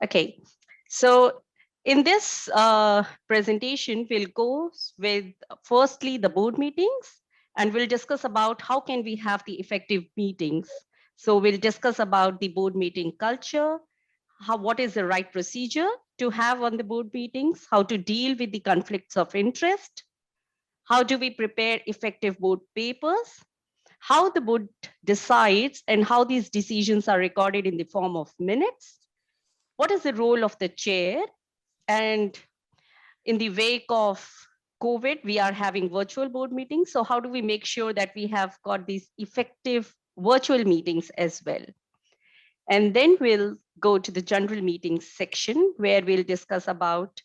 Okay, so in this presentation, we'll go with firstly the board meetings, and we'll discuss about how can we have the effective meetings. So we'll discuss about the board meeting culture, what is the right procedure to have on the board meetings, how to deal with the conflicts of interest, how do we prepare effective board papers, how the board decides and how these decisions are recorded in the form of minutes, what is the role of the chair, and in the wake of COVID, we are having virtual board meetings. So how do we make sure that we have got these effective virtual meetings as well? And then we'll go to the general meetings section where we'll discuss about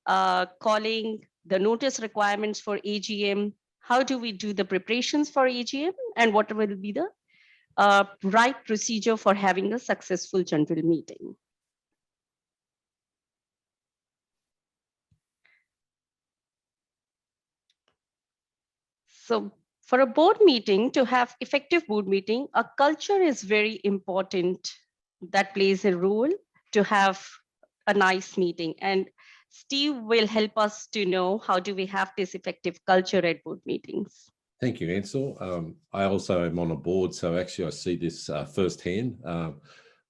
calling the notice requirements for AGM, how do we do the preparations for AGM, and what will be the right procedure for having a successful general meeting. So for a board meeting, to have effective board meeting, a culture is very important that plays a role to have a nice meeting. And Steve will help us to know how do we have this effective culture at board meetings. Thank you, Ansel. I also am on a board, so actually I see this firsthand.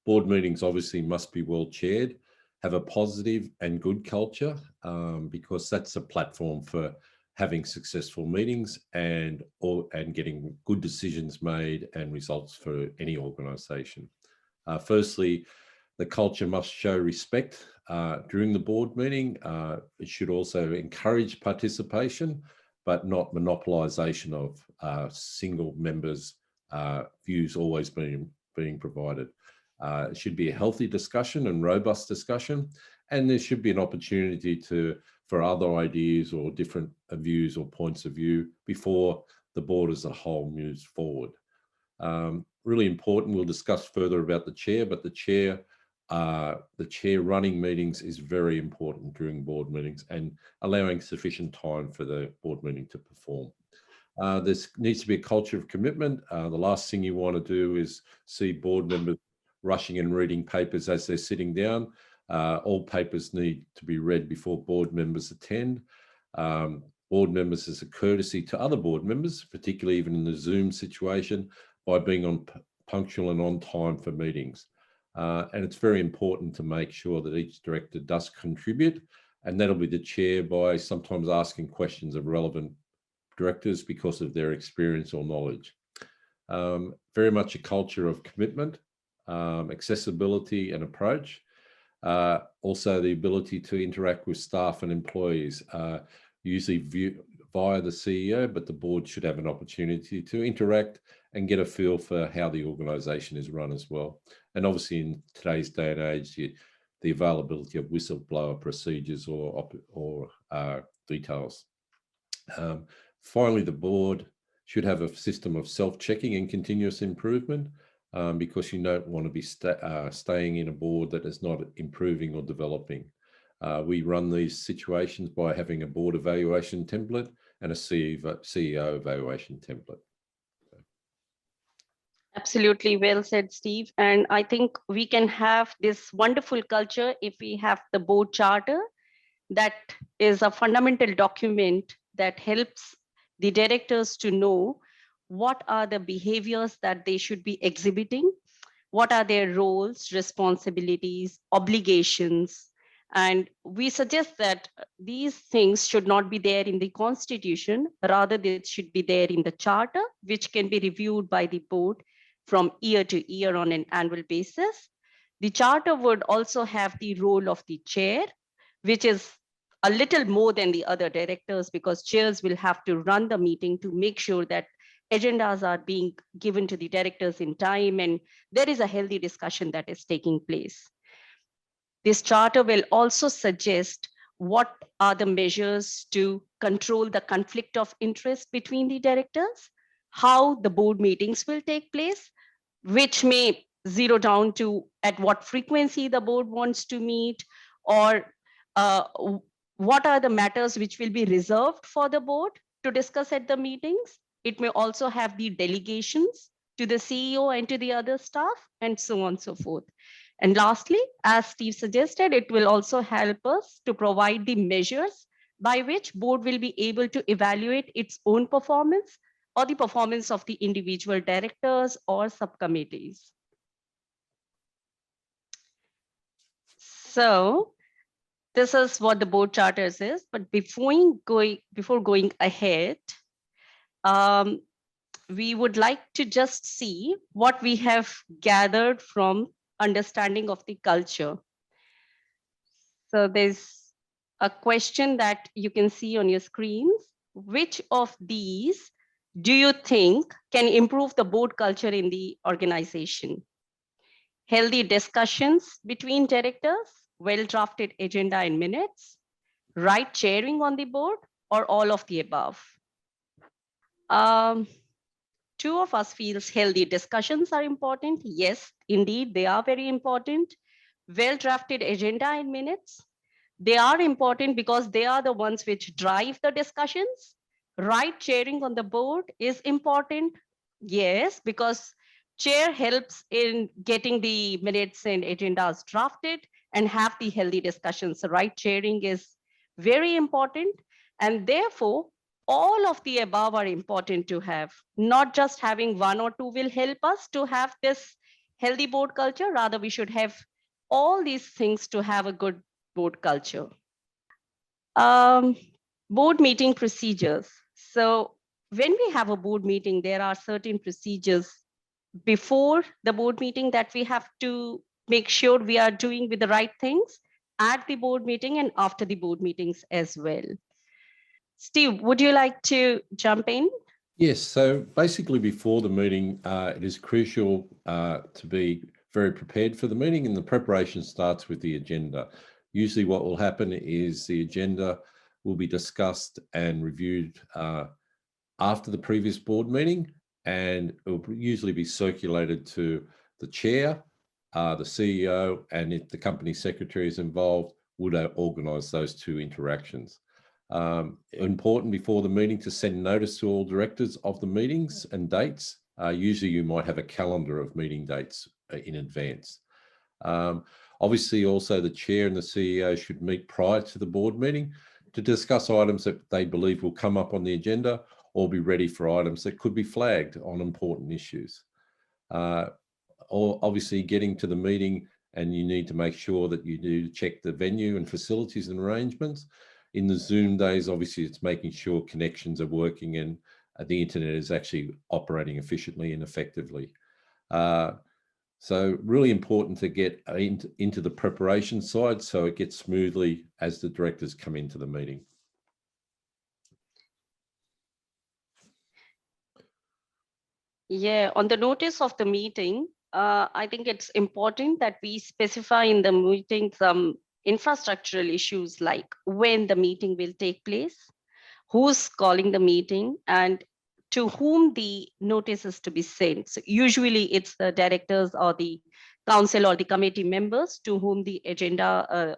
Board meetings obviously must be well chaired, have a positive and good culture, because that's a platform for having successful meetings and getting good decisions made and results for any organisation. Firstly, the culture must show respect during the board meeting. It should also encourage participation, but not monopolisation of single members' views always being provided. It should be a healthy discussion and robust discussion, and there should be an opportunity for other ideas or different views or points of view before the board as a whole moves forward. Really important, we'll discuss further about the chair, but the chair running meetings is very important during board meetings and allowing sufficient time for the board meeting to perform. There needs to be a culture of commitment. The last thing you want to do is see board members rushing and reading papers as they're sitting down. All papers need to be read before board members attend. Board members, as a courtesy to other board members, particularly even in the Zoom situation, by being punctual and on time for meetings. And it's very important to make sure that each director does contribute, and that'll be the chair by sometimes asking questions of relevant directors because of their experience or knowledge. Very much a culture of commitment, accessibility and approach. Also the ability to interact with staff and employees, usually via the CEO, but the board should have an opportunity to interact and get a feel for how the organisation is run as well. And obviously in today's day and age, the availability of whistleblower procedures or details. Finally, the board should have a system of self-checking and continuous improvement, because you don't want to be staying in a board that is not improving or developing. We run these situations by having a board evaluation template and a CEO evaluation template. Absolutely well said, Steve. And I think we can have this wonderful culture if we have the board charter. That is a fundamental document that helps the directors to know what are the behaviors that they should be exhibiting, what are their roles, responsibilities, obligations. And we suggest that these things should not be there in the constitution, rather they should be there in the charter, which can be reviewed by the board from year to year on an annual basis. The charter would also have the role of the chair, which is a little more than the other directors, because chairs will have to run the meeting to make sure that agendas are being given to the directors in time and there is a healthy discussion that is taking place. This charter will also suggest what are the measures to control the conflict of interest between the directors, how the board meetings will take place, which may zero down to at what frequency the board wants to meet, or what are the matters which will be reserved for the board to discuss at the meetings. It may also have the delegations to the CEO and to the other staff, and so on and so forth. And lastly, as Steve suggested, it will also help us to provide the measures by which board will be able to evaluate its own performance or the performance of the individual directors or subcommittees. So this is what the board charters is, but before going ahead, we would like to just see what we have gathered from understanding of the culture. So there's a question that you can see on your screens. Which of these do you think can improve the board culture in the organization? Healthy discussions between directors, well-drafted agenda and minutes, right chairing on the board, or all of the above? Two of us feels healthy discussions are important. Yes, indeed, they are very important. Well-drafted agenda and minutes, they are important because they are the ones which drive the discussions. Right chairing on the board is important. Yes, because chair helps in getting the minutes and agendas drafted and have the healthy discussions. So right chairing is very important. And therefore, all of the above are important to have. Not just having one or two will help us to have this healthy board culture. Rather, we should have all these things to have a good board culture. Board meeting procedures. So when we have a board meeting, there are certain procedures before the board meeting that we have to make sure we are doing with the right things at the board meeting and after the board meetings as well. Steve, would you like to jump in? Yes, so basically before the meeting, it is crucial to be very prepared for the meeting, and the preparation starts with the agenda. Usually what will happen is the agenda will be discussed and reviewed after the previous board meeting, and it will usually be circulated to the chair, the CEO, and if the company secretary is involved, would organise those two interactions. Important before the meeting to send notice to all directors of the meetings and dates. Usually you might have a calendar of meeting dates in advance. Obviously also the chair and the CEO should meet prior to the board meeting to discuss items that they believe will come up on the agenda or be ready for items that could be flagged on important issues. Or obviously getting to the meeting, and you need to make sure that you do check the venue and facilities and arrangements. In the Zoom days, obviously it's making sure connections are working and the internet is actually operating efficiently and effectively. So really important to get into the preparation side so it gets smoothly as the directors come into the meeting. Yeah, on the notice of the meeting, I think it's important that we specify in the meeting some infrastructural issues like when the meeting will take place, who's calling the meeting, and to whom the notice is to be sent. So usually it's the directors or the council or the committee members to whom the agenda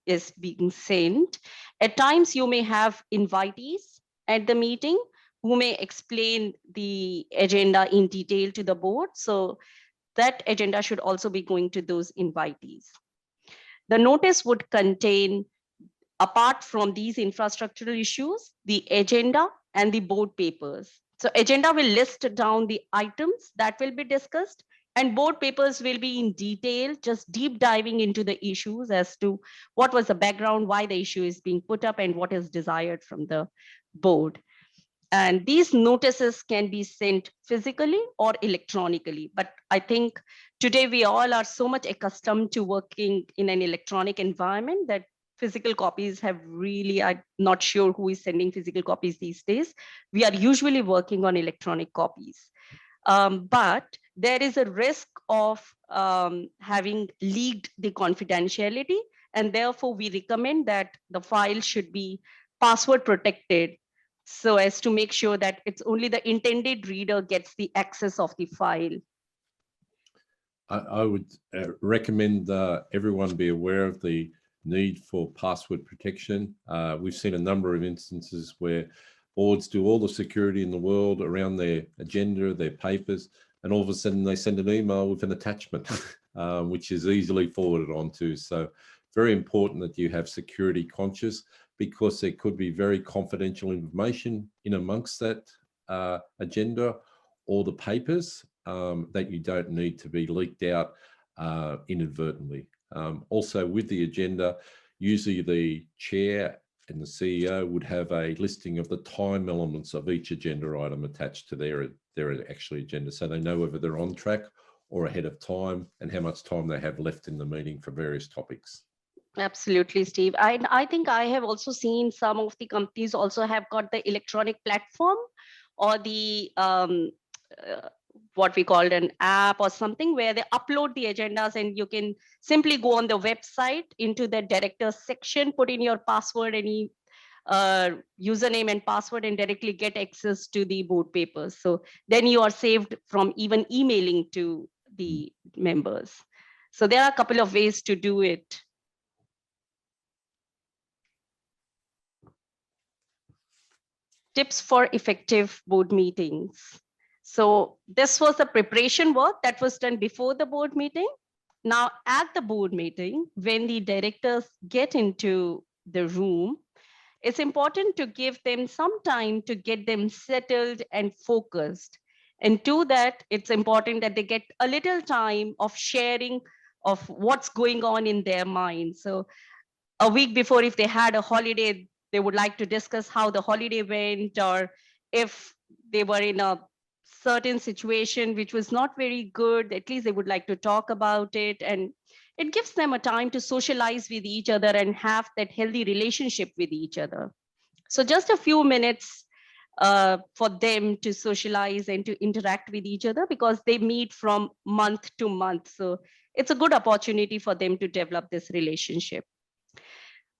is being sent. At times you may have invitees at the meeting who may explain the agenda in detail to the board. So that agenda should also be going to those invitees. The notice would contain, apart from these infrastructural issues, the agenda and the board papers. So agenda will list down the items that will be discussed, and board papers will be in detail, just deep diving into the issues as to what was the background, why the issue is being put up, and what is desired from the board. And these notices can be sent physically or electronically. But I think today we all are so much accustomed to working in an electronic environment that physical copies have really, I'm not sure who is sending physical copies these days. We are usually working on electronic copies. But there is a risk of having leaked the confidentiality. And therefore, we recommend that the file should be password protected so as to make sure that it's only the intended reader gets the access of the file. I would recommend everyone be aware of the need for password protection. We've seen a number of instances where boards do all the security in the world around their agenda, their papers, and all of a sudden they send an email with an attachment. which is easily forwarded onto. So very important that you have security conscious, because there could be very confidential information in amongst that agenda or the papers that you don't need to be leaked out inadvertently. Also with the agenda, usually the chair and the CEO would have a listing of the time elements of each agenda item attached to their actual agenda, so they know whether they're on track or ahead of time and how much time they have left in the meeting for various topics. Absolutely, Steve. I think I have also seen some of the companies also have got the electronic platform or the what we called an app or something, where they upload the agendas and you can simply go on the website into the directors section, put in your password, any username and password, and directly get access to the board papers. So then you are saved from even emailing to the members. So there are a couple of ways to do it. Tips for effective board meetings. So this was the preparation work that was done before the board meeting. Now at the board meeting, when the directors get into the room, it's important to give them some time to get them settled and focused. And to that, it's important that they get a little time of sharing of what's going on in their mind. So a week before, if they had a holiday, they would like to discuss how the holiday went, or if they were in a certain situation which was not very good, at least they would like to talk about it. And it gives them a time to socialize with each other and have that healthy relationship with each other. So just a few minutes for them to socialize and to interact with each other, because they meet from month to month. So it's a good opportunity for them to develop this relationship.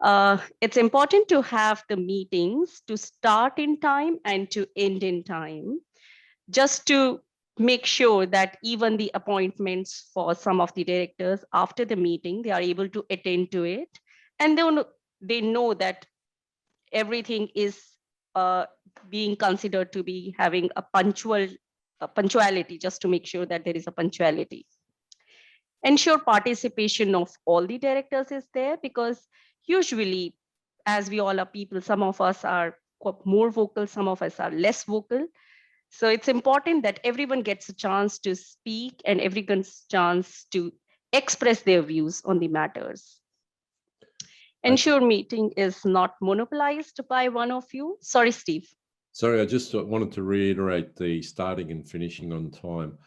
It's important to have the meetings to start in time and to end in time, just to make sure that even the appointments for some of the directors after the meeting, they are able to attend to it. And they know that everything is being considered to be having a punctuality, just to make sure that there is a punctuality. Ensure participation of all the directors is there, because usually, as we all are people, some of us are more vocal, some of us are less vocal. So it's important that everyone gets a chance to speak and everyone's chance to express their views on the matters. Ensure meeting is not monopolized by one of you. Sorry, Steve. Sorry, I just wanted to reiterate the starting and finishing on time.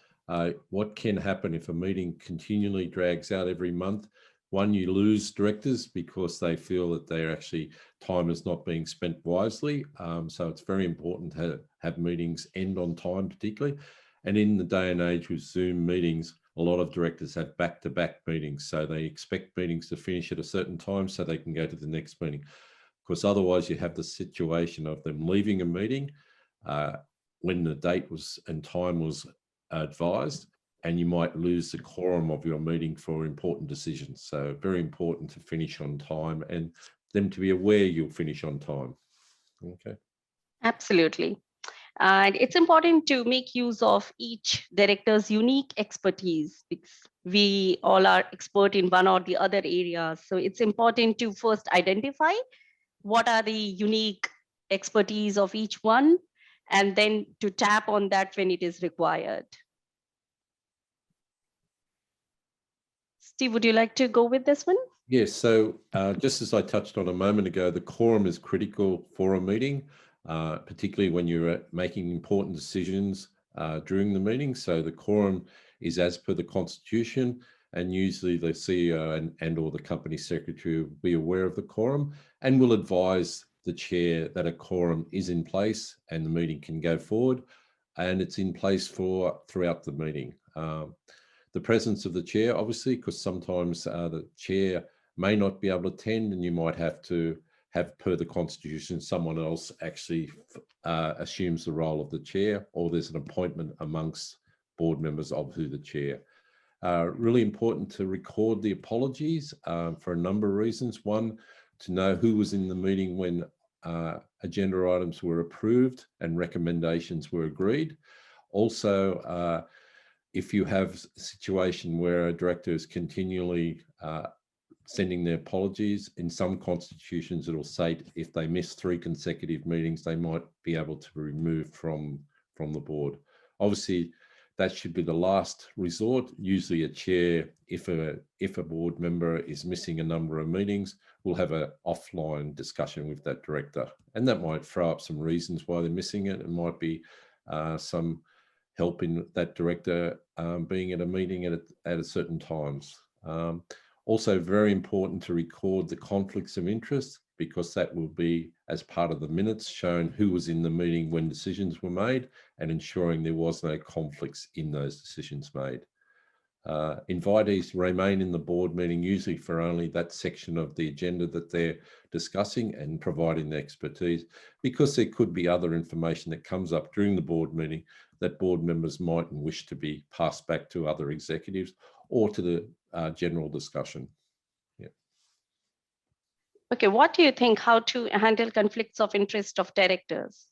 What can happen if a meeting continually drags out every month? One, you lose directors because they feel that their time is not being spent wisely. So it's very important to have meetings end on time, particularly. And in the day and age with Zoom meetings, a lot of directors have back-to-back meetings. So they expect meetings to finish at a certain time so they can go to the next meeting. Because otherwise you have the situation of them leaving a meeting when the date was and time was advised, and you might lose the quorum of your meeting for important decisions. So very important to finish on time and them to be aware you'll finish on time. Okay. Absolutely. And it's important to make use of each director's unique expertise, because we all are expert in one or the other areas. So it's important to first identify what are the unique expertise of each one, and then to tap on that when it is required. Steve, would you like to go with this one? Yes, so just as I touched on a moment ago, the quorum is critical for a meeting, particularly when you're making important decisions during the meeting. So the quorum is as per the Constitution, and usually the CEO and or the company secretary will be aware of the quorum and will advise the chair that a quorum is in place and the meeting can go forward, and it's in place throughout the meeting. The presence of the chair, obviously, because sometimes the chair may not be able to attend, and you might have to have, per the Constitution, someone else actually assumes the role of the chair, or there's an appointment amongst board members of who the chair. Really important to record the apologies for a number of reasons. One, to know who was in the meeting when agenda items were approved and recommendations were agreed. Also, if you have a situation where a director is continually sending their apologies, in some constitutions it'll say if they miss 3 consecutive meetings, they might be able to be removed from the board. Obviously, that should be the last resort. Usually a chair, if a board member is missing a number of meetings, will have an offline discussion with that director. And that might throw up some reasons why they're missing it. It might be some help in that director being at a meeting at a certain times. Also very important to record the conflicts of interest, because that will be as part of the minutes shown who was in the meeting when decisions were made, and ensuring there was no conflicts in those decisions made. Invitees remain in the board meeting usually for only that section of the agenda that they're discussing and providing the expertise, because there could be other information that comes up during the board meeting that board members might wish to be passed back to other executives or to the general discussion. Yeah. Okay, what do you think how to handle conflicts of interest of directors?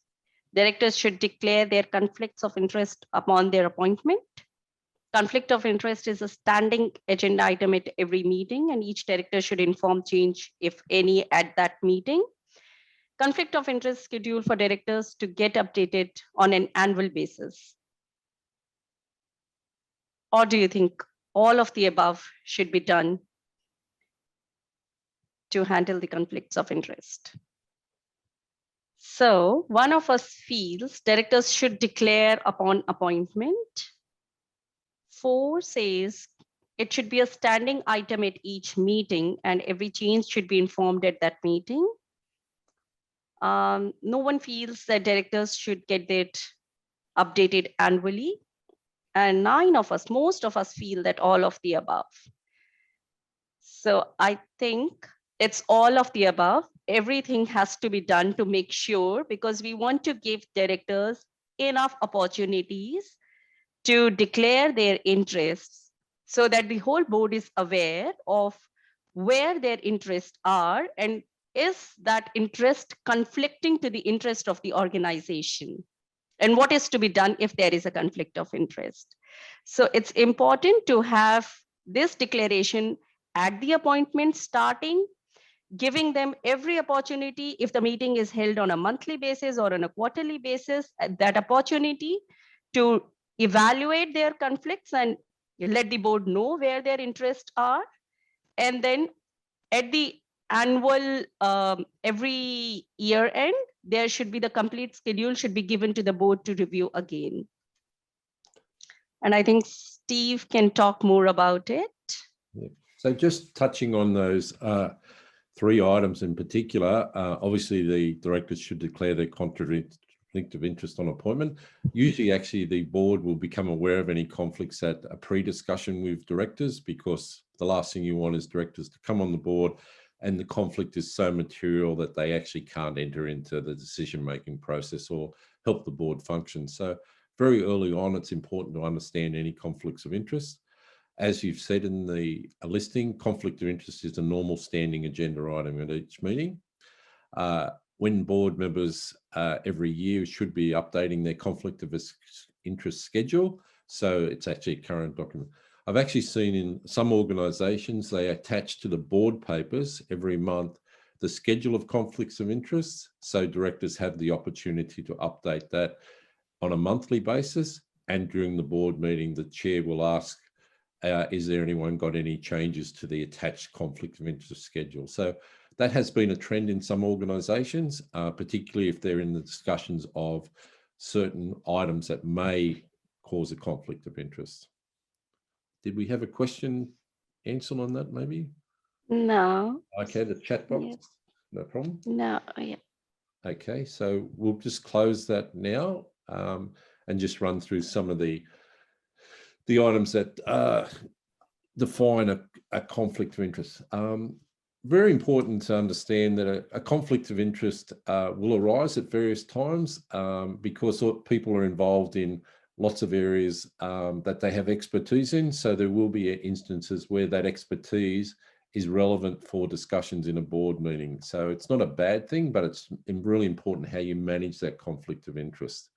Directors should declare their conflicts of interest upon their appointment. Conflict of interest is a standing agenda item at every meeting, and each director should inform change, if any, at that meeting. Conflict of interest schedule for directors to get updated on an annual basis. Or do you think all of the above should be done to handle the conflicts of interest? So one of us feels directors should declare upon appointment. 4 says it should be a standing item at each meeting, and every change should be informed at that meeting. No one feels that directors should get that updated annually. And 9 of us, most of us feel that all of the above. So I think it's all of the above. Everything has to be done to make sure, because we want to give directors enough opportunities to declare their interests so that the whole board is aware of where their interests are and is that interest conflicting to the interest of the organization, and what is to be done if there is a conflict of interest. So it's important to have this declaration at the appointment starting, giving them every opportunity, if the meeting is held on a monthly basis or on a quarterly basis, that opportunity to evaluate their conflicts and let the board know where their interests are. And then at the annual, every year end, there should be the complete schedule should be given to the board to review again. And I think Steve can talk more about it. Yeah. So just touching on those 3 items in particular, obviously the directors should declare their conflict of interest on appointment. Usually actually the board will become aware of any conflicts at a pre-discussion with directors, because the last thing you want is directors to come on the board and the conflict is so material that they actually can't enter into the decision-making process or help the board function. So very early on, it's important to understand any conflicts of interest. As you've said in the listing, conflict of interest is a normal standing agenda item at each meeting. When board members every year should be updating their conflict of interest schedule, so it's actually a current document. I've actually seen in some organisations they attach to the board papers every month the schedule of conflicts of interest, so directors have the opportunity to update that on a monthly basis, and during the board meeting the chair will ask, is there anyone got any changes to the attached conflict of interest schedule? So that has been a trend in some organisations, particularly if they're in the discussions of certain items that may cause a conflict of interest. Did we have a question, Ansel, on that maybe? No. Okay, the chat box, Yes. no problem. No, yeah. Okay, so we'll just close that now and just run through some of the items that define a conflict of interest. Very important to understand that a conflict of interest will arise at various times because people are involved in lots of areas that they have expertise in. So there will be instances where that expertise is relevant for discussions in a board meeting. So it's not a bad thing, but it's really important how you manage that conflict of interest.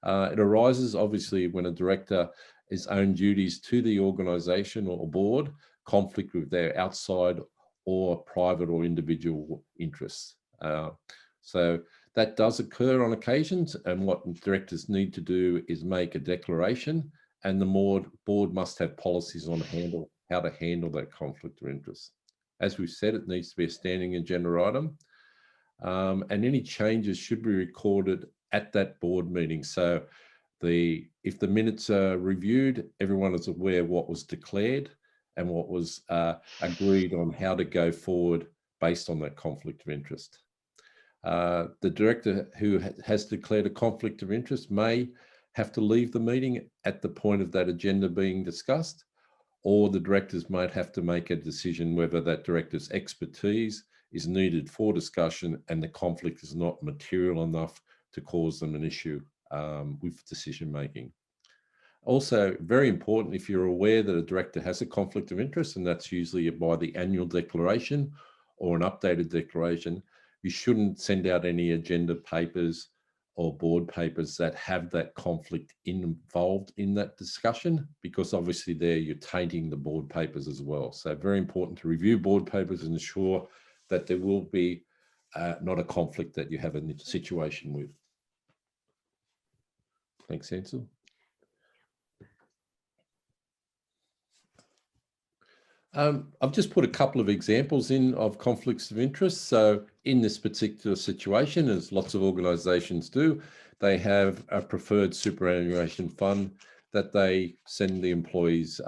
It arises obviously when a director is own duties to the organisation or board conflict with their outside or private or individual interests. So that does occur on occasions, and what directors need to do is make a declaration, and the board must have policies on how to handle that conflict of interest. As we've said, it needs to be a standing agenda item, and any changes should be recorded at that board meeting. So if the minutes are reviewed, everyone is aware what was declared and what was agreed on how to go forward based on that conflict of interest. The director who has declared a conflict of interest may have to leave the meeting at the point of that agenda being discussed, or the directors might have to make a decision whether that director's expertise is needed for discussion and the conflict is not material enough to cause them an issue with decision making. Also, very important, if you're aware that a director has a conflict of interest, and that's usually by the annual declaration or an updated declaration, you shouldn't send out any agenda papers or board papers that have that conflict involved in that discussion, because obviously there you're tainting the board papers as well. So very important to review board papers and ensure that there will be not a conflict that you have a situation with. Thanks, Ansel. I've just put a couple of examples in of conflicts of interest. So in this particular situation, as lots of organisations do, they have a preferred superannuation fund that they send the employees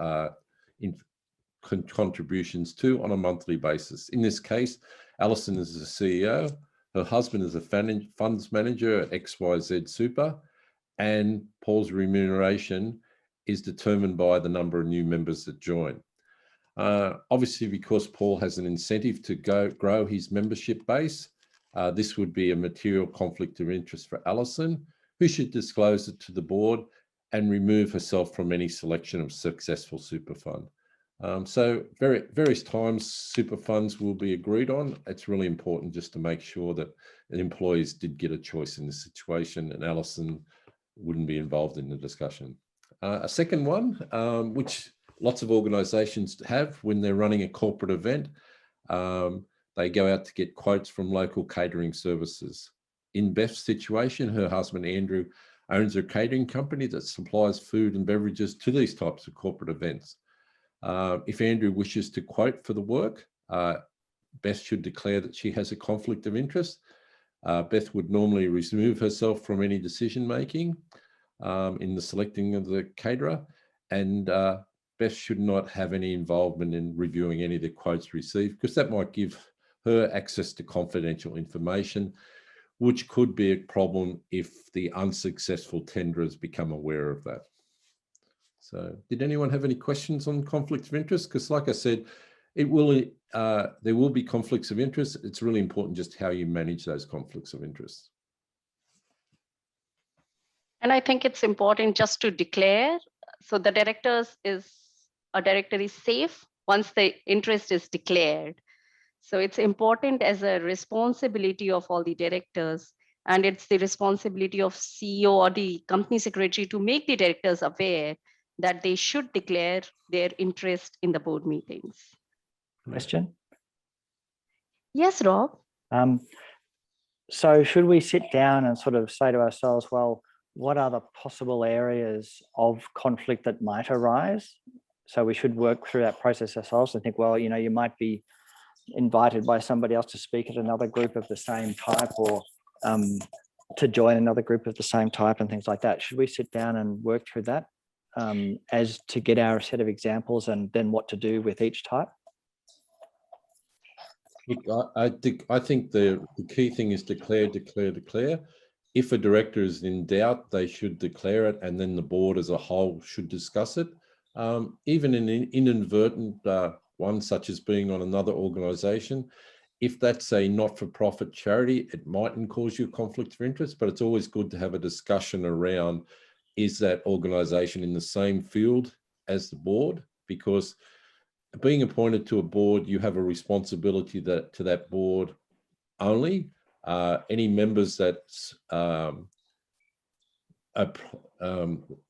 contributions to on a monthly basis. In this case, Alison is the CEO, her husband is a funds manager at XYZ Super, and Paul's remuneration is determined by the number of new members that join. Obviously, because Paul has an incentive to grow his membership base, this would be a material conflict of interest for Alison, who should disclose it to the board and remove herself from any selection of successful super fund. So various times super funds will be agreed on. It's really important just to make sure that the employees did get a choice in this situation and Alison wouldn't be involved in the discussion. A second one, which lots of organisations have when they're running a corporate event, they go out to get quotes from local catering services. In Beth's situation, her husband Andrew owns a catering company that supplies food and beverages to these types of corporate events. If Andrew wishes to quote for the work, Beth should declare that she has a conflict of interest. Beth would normally remove herself from any decision making in the selecting of the caterer, and Beth should not have any involvement in reviewing any of the quotes received, because that might give her access to confidential information, which could be a problem if the unsuccessful tenderers become aware of that. So did anyone have any questions on conflicts of interest? Because like I said, there will be conflicts of interest. It's really important just how you manage those conflicts of interest. And I think it's important just to declare, so the director is safe once the interest is declared. So it's important as a responsibility of all the directors, and it's the responsibility of CEO or the company secretary to make the directors aware that they should declare their interest in the board meetings. Question? Yes, Rob. So should we sit down and sort of say to ourselves, well, what are the possible areas of conflict that might arise? So we should work through that process ourselves and think, well, you know, you might be invited by somebody else to speak at another group of the same type, or to join another group of the same type and things like that. Should we sit down and work through that as to get our set of examples and then what to do with each type? Look, I think the key thing is declare. If a director is in doubt, they should declare it, and then the board as a whole should discuss it. Even in an inadvertent one, such as being on another organisation, if that's a not-for-profit charity, it mightn't cause you a conflict of interest, but it's always good to have a discussion around, is that organisation in the same field as the board? Because being appointed to a board, you have a responsibility to that board only. Any members that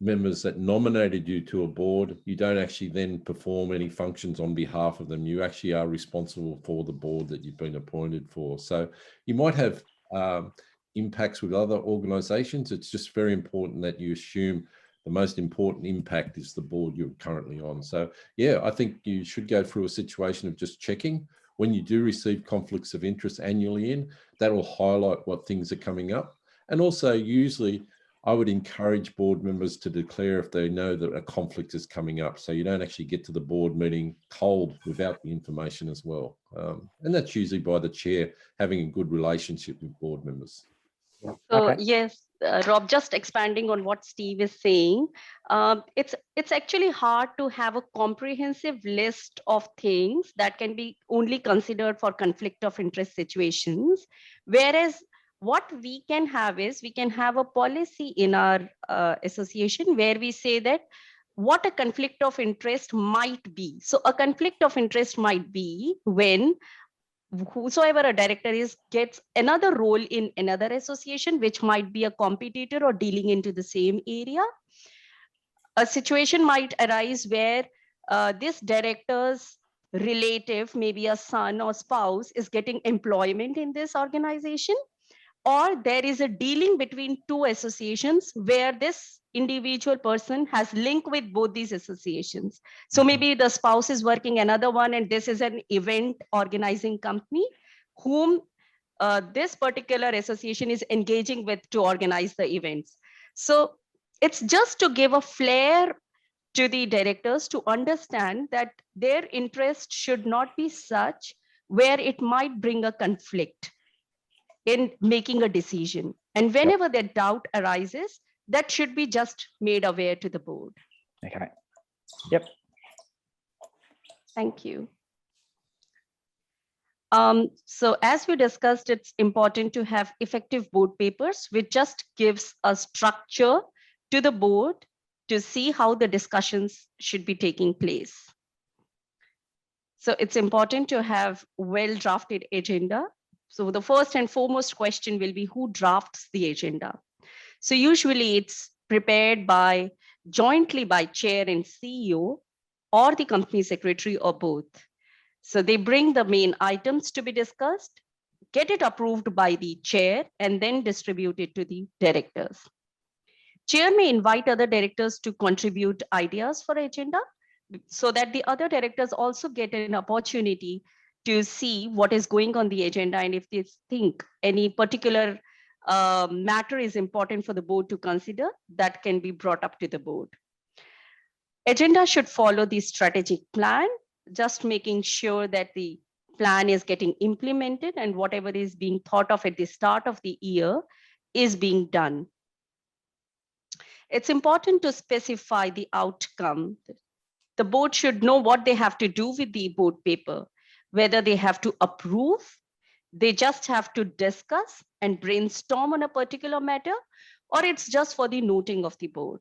members that nominated you to a board, you don't actually then perform any functions on behalf of them. You actually are responsible for the board that you've been appointed for. So you might have impacts with other organisations. It's just very important that you assume the most important impact is the board you're currently on. So yeah, I think you should go through a situation of just checking. When you do receive conflicts of interest annually that will highlight what things are coming up. And also usually I would encourage board members to declare if they know that a conflict is coming up, so you don't actually get to the board meeting cold without the information as well. And that's usually by the chair having a good relationship with board members. So Okay. yes, Rob, just expanding on what Steve is saying, it's actually hard to have a comprehensive list of things that can be only considered for conflict of interest situations, whereas what we can have is we can have a policy in our association where we say that what a conflict of interest might be. So a conflict of interest might be when whosoever a director is gets another role in another association, which might be a competitor or dealing into the same area. A situation might arise where this director's relative, maybe a son or spouse, is getting employment in this organization, or there is a dealing between two associations where this individual person has link with both these associations. So maybe the spouse is working another one, and this is an event organizing company whom this particular association is engaging with to organize the events. So it's just to give a flair to the directors to understand that their interest should not be such where it might bring a conflict in making a decision. And whenever that doubt arises, that should be just made aware to the board. Okay. Yep. Thank you. So as we discussed, it's important to have effective board papers, which just gives a structure to the board to see how the discussions should be taking place. So it's important to have well-drafted agenda. So the first and foremost question will be who drafts the agenda. So usually it's prepared jointly by chair and CEO or the company secretary or both. So they bring the main items to be discussed, get it approved by the chair, and then distribute it to the directors. Chair may invite other directors to contribute ideas for agenda so that the other directors also get an opportunity to see what is going on the agenda, and if they think any particular matter is important for the board to consider, that can be brought up to the board. Agenda should follow the strategic plan, just making sure that the plan is getting implemented and whatever is being thought of at the start of the year is being done. It's important to specify the outcome. The board should know what they have to do with the board paper, whether they have to approve, they just have to discuss and brainstorm on a particular matter, or it's just for the noting of the board.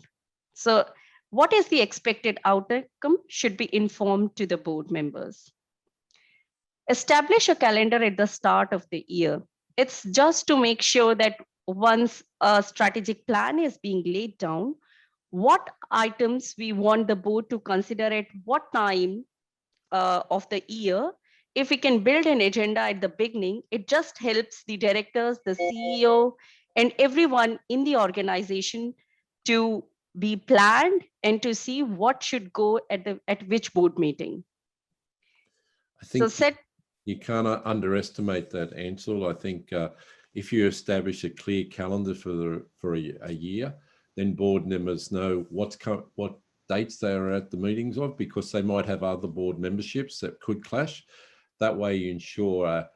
So what is the expected outcome should be informed to the board members. Establish a calendar at the start of the year. It's just to make sure that once a strategic plan is being laid down, what items we want the board to consider at what time of the year. If we can build an agenda at the beginning, it just helps the directors, the CEO, and everyone in the organization to be planned and to see what should go at which board meeting. I think you can't underestimate that, Ansel. I think if you establish a clear calendar for a year, then board members know what dates they are at the meetings of, because they might have other board memberships that could clash. That way you ensure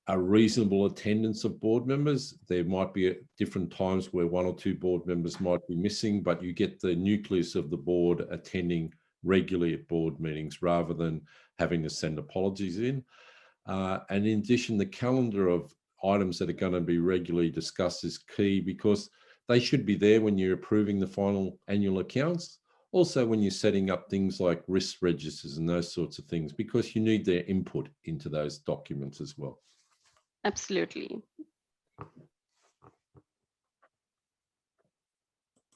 a reasonable attendance of board members. There might be at different times where one or two board members might be missing, but you get the nucleus of the board attending regularly at board meetings rather than having to send apologies in. And in addition, the calendar of items that are going to be regularly discussed is key, because they should be there when you're approving the final annual accounts. Also, when you're setting up things like risk registers and those sorts of things, because you need their input into those documents as well. Absolutely.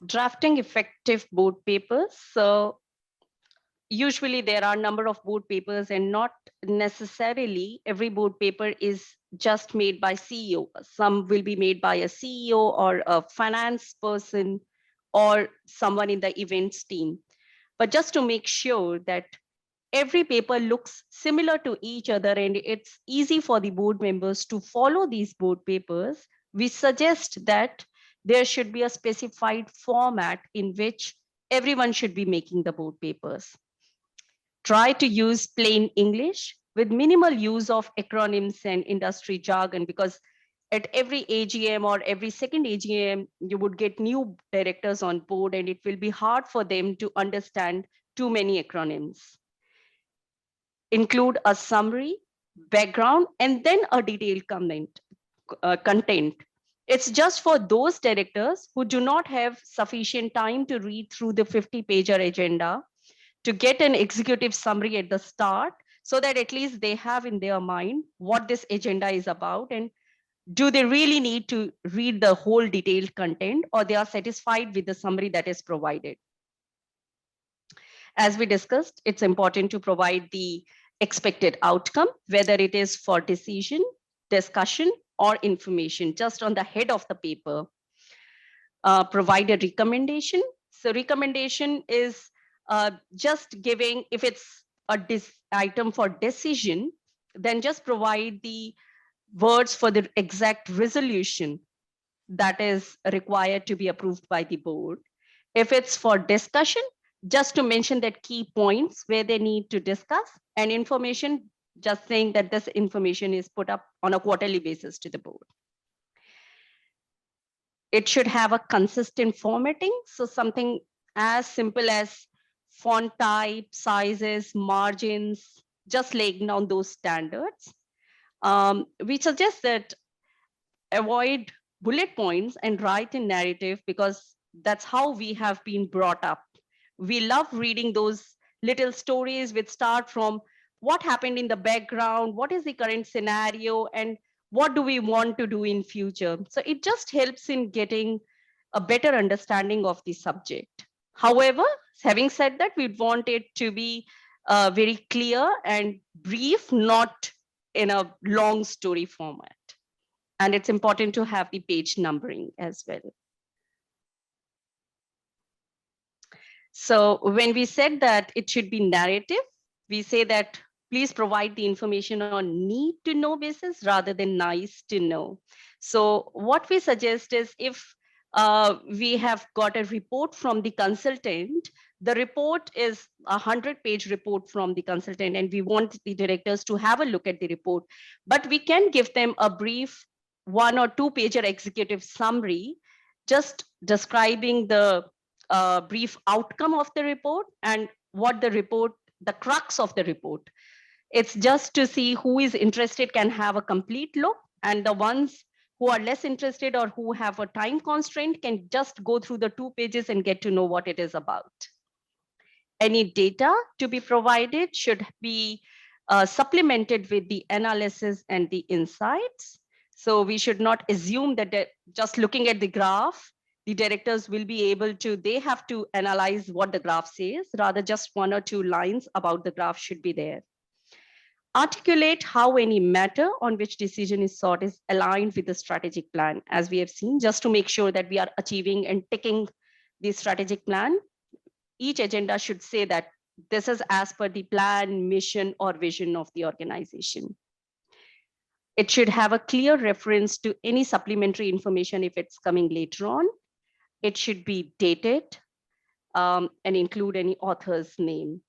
Drafting effective board papers. So usually there are a number of board papers, and not necessarily every board paper is just made by CEO. Some will be made by a CEO or a finance person or someone in the events team. But just to make sure that every paper looks similar to each other and it's easy for the board members to follow these board papers, we suggest that there should be a specified format in which everyone should be making the board papers. Try to use plain English with minimal use of acronyms and industry jargon, because at every AGM or every second AGM, you would get new directors on board and it will be hard for them to understand too many acronyms. Include a summary, background, and then a detailed content. It's just for those directors who do not have sufficient time to read through the 50-pager agenda to get an executive summary at the start, so that at least they have in their mind what this agenda is about, and do they really need to read the whole detailed content, or they are satisfied with the summary that is provided. As we discussed, it's important to provide the expected outcome, whether it is for decision, discussion, or information, just on the head of the paper. Provide a recommendation. So recommendation is just giving, if it's a item for decision, then just provide the words for the exact resolution that is required to be approved by the board. If it's for discussion, just to mention that key points where they need to discuss, and information, just saying that this information is put up on a quarterly basis to the board. It should have a consistent formatting. So something as simple as font type, sizes, margins, just laying down those standards. We suggest that avoid bullet points and write in narrative, because that's how we have been brought up. We love reading those little stories which start from what happened in the background, what is the current scenario, and what do we want to do in future. So it just helps in getting a better understanding of the subject. However, having said that, we want it to be very clear and brief, not in a long story format. And it's important to have the page numbering as well. So when we said that it should be narrative, we say that please provide the information on need to know basis rather than nice to know. So what we suggest is, if we have got a report from the consultant, the report is a 100-page report from the consultant, and we want the directors to have a look at the report, but we can give them a brief 1 or 2-pager executive summary, just describing the brief outcome of the report and what the report, the crux of the report. It's just to see who is interested can have a complete look, and the ones who are less interested or who have a time constraint can just go through the 2 pages and get to know what it is about. Any data to be provided should be supplemented with the analysis and the insights. So we should not assume that just looking at the graph, the directors will be able to, they have to analyze what the graph says, rather just 1 or 2 lines about the graph should be there. Articulate how any matter on which decision is sought is aligned with the strategic plan, as we have seen, just to make sure that we are achieving and ticking the strategic plan. Each agenda should say that this is as per the plan, mission, or vision of the organization. It should have a clear reference to any supplementary information if it's coming later on. It should be dated and include any author's name.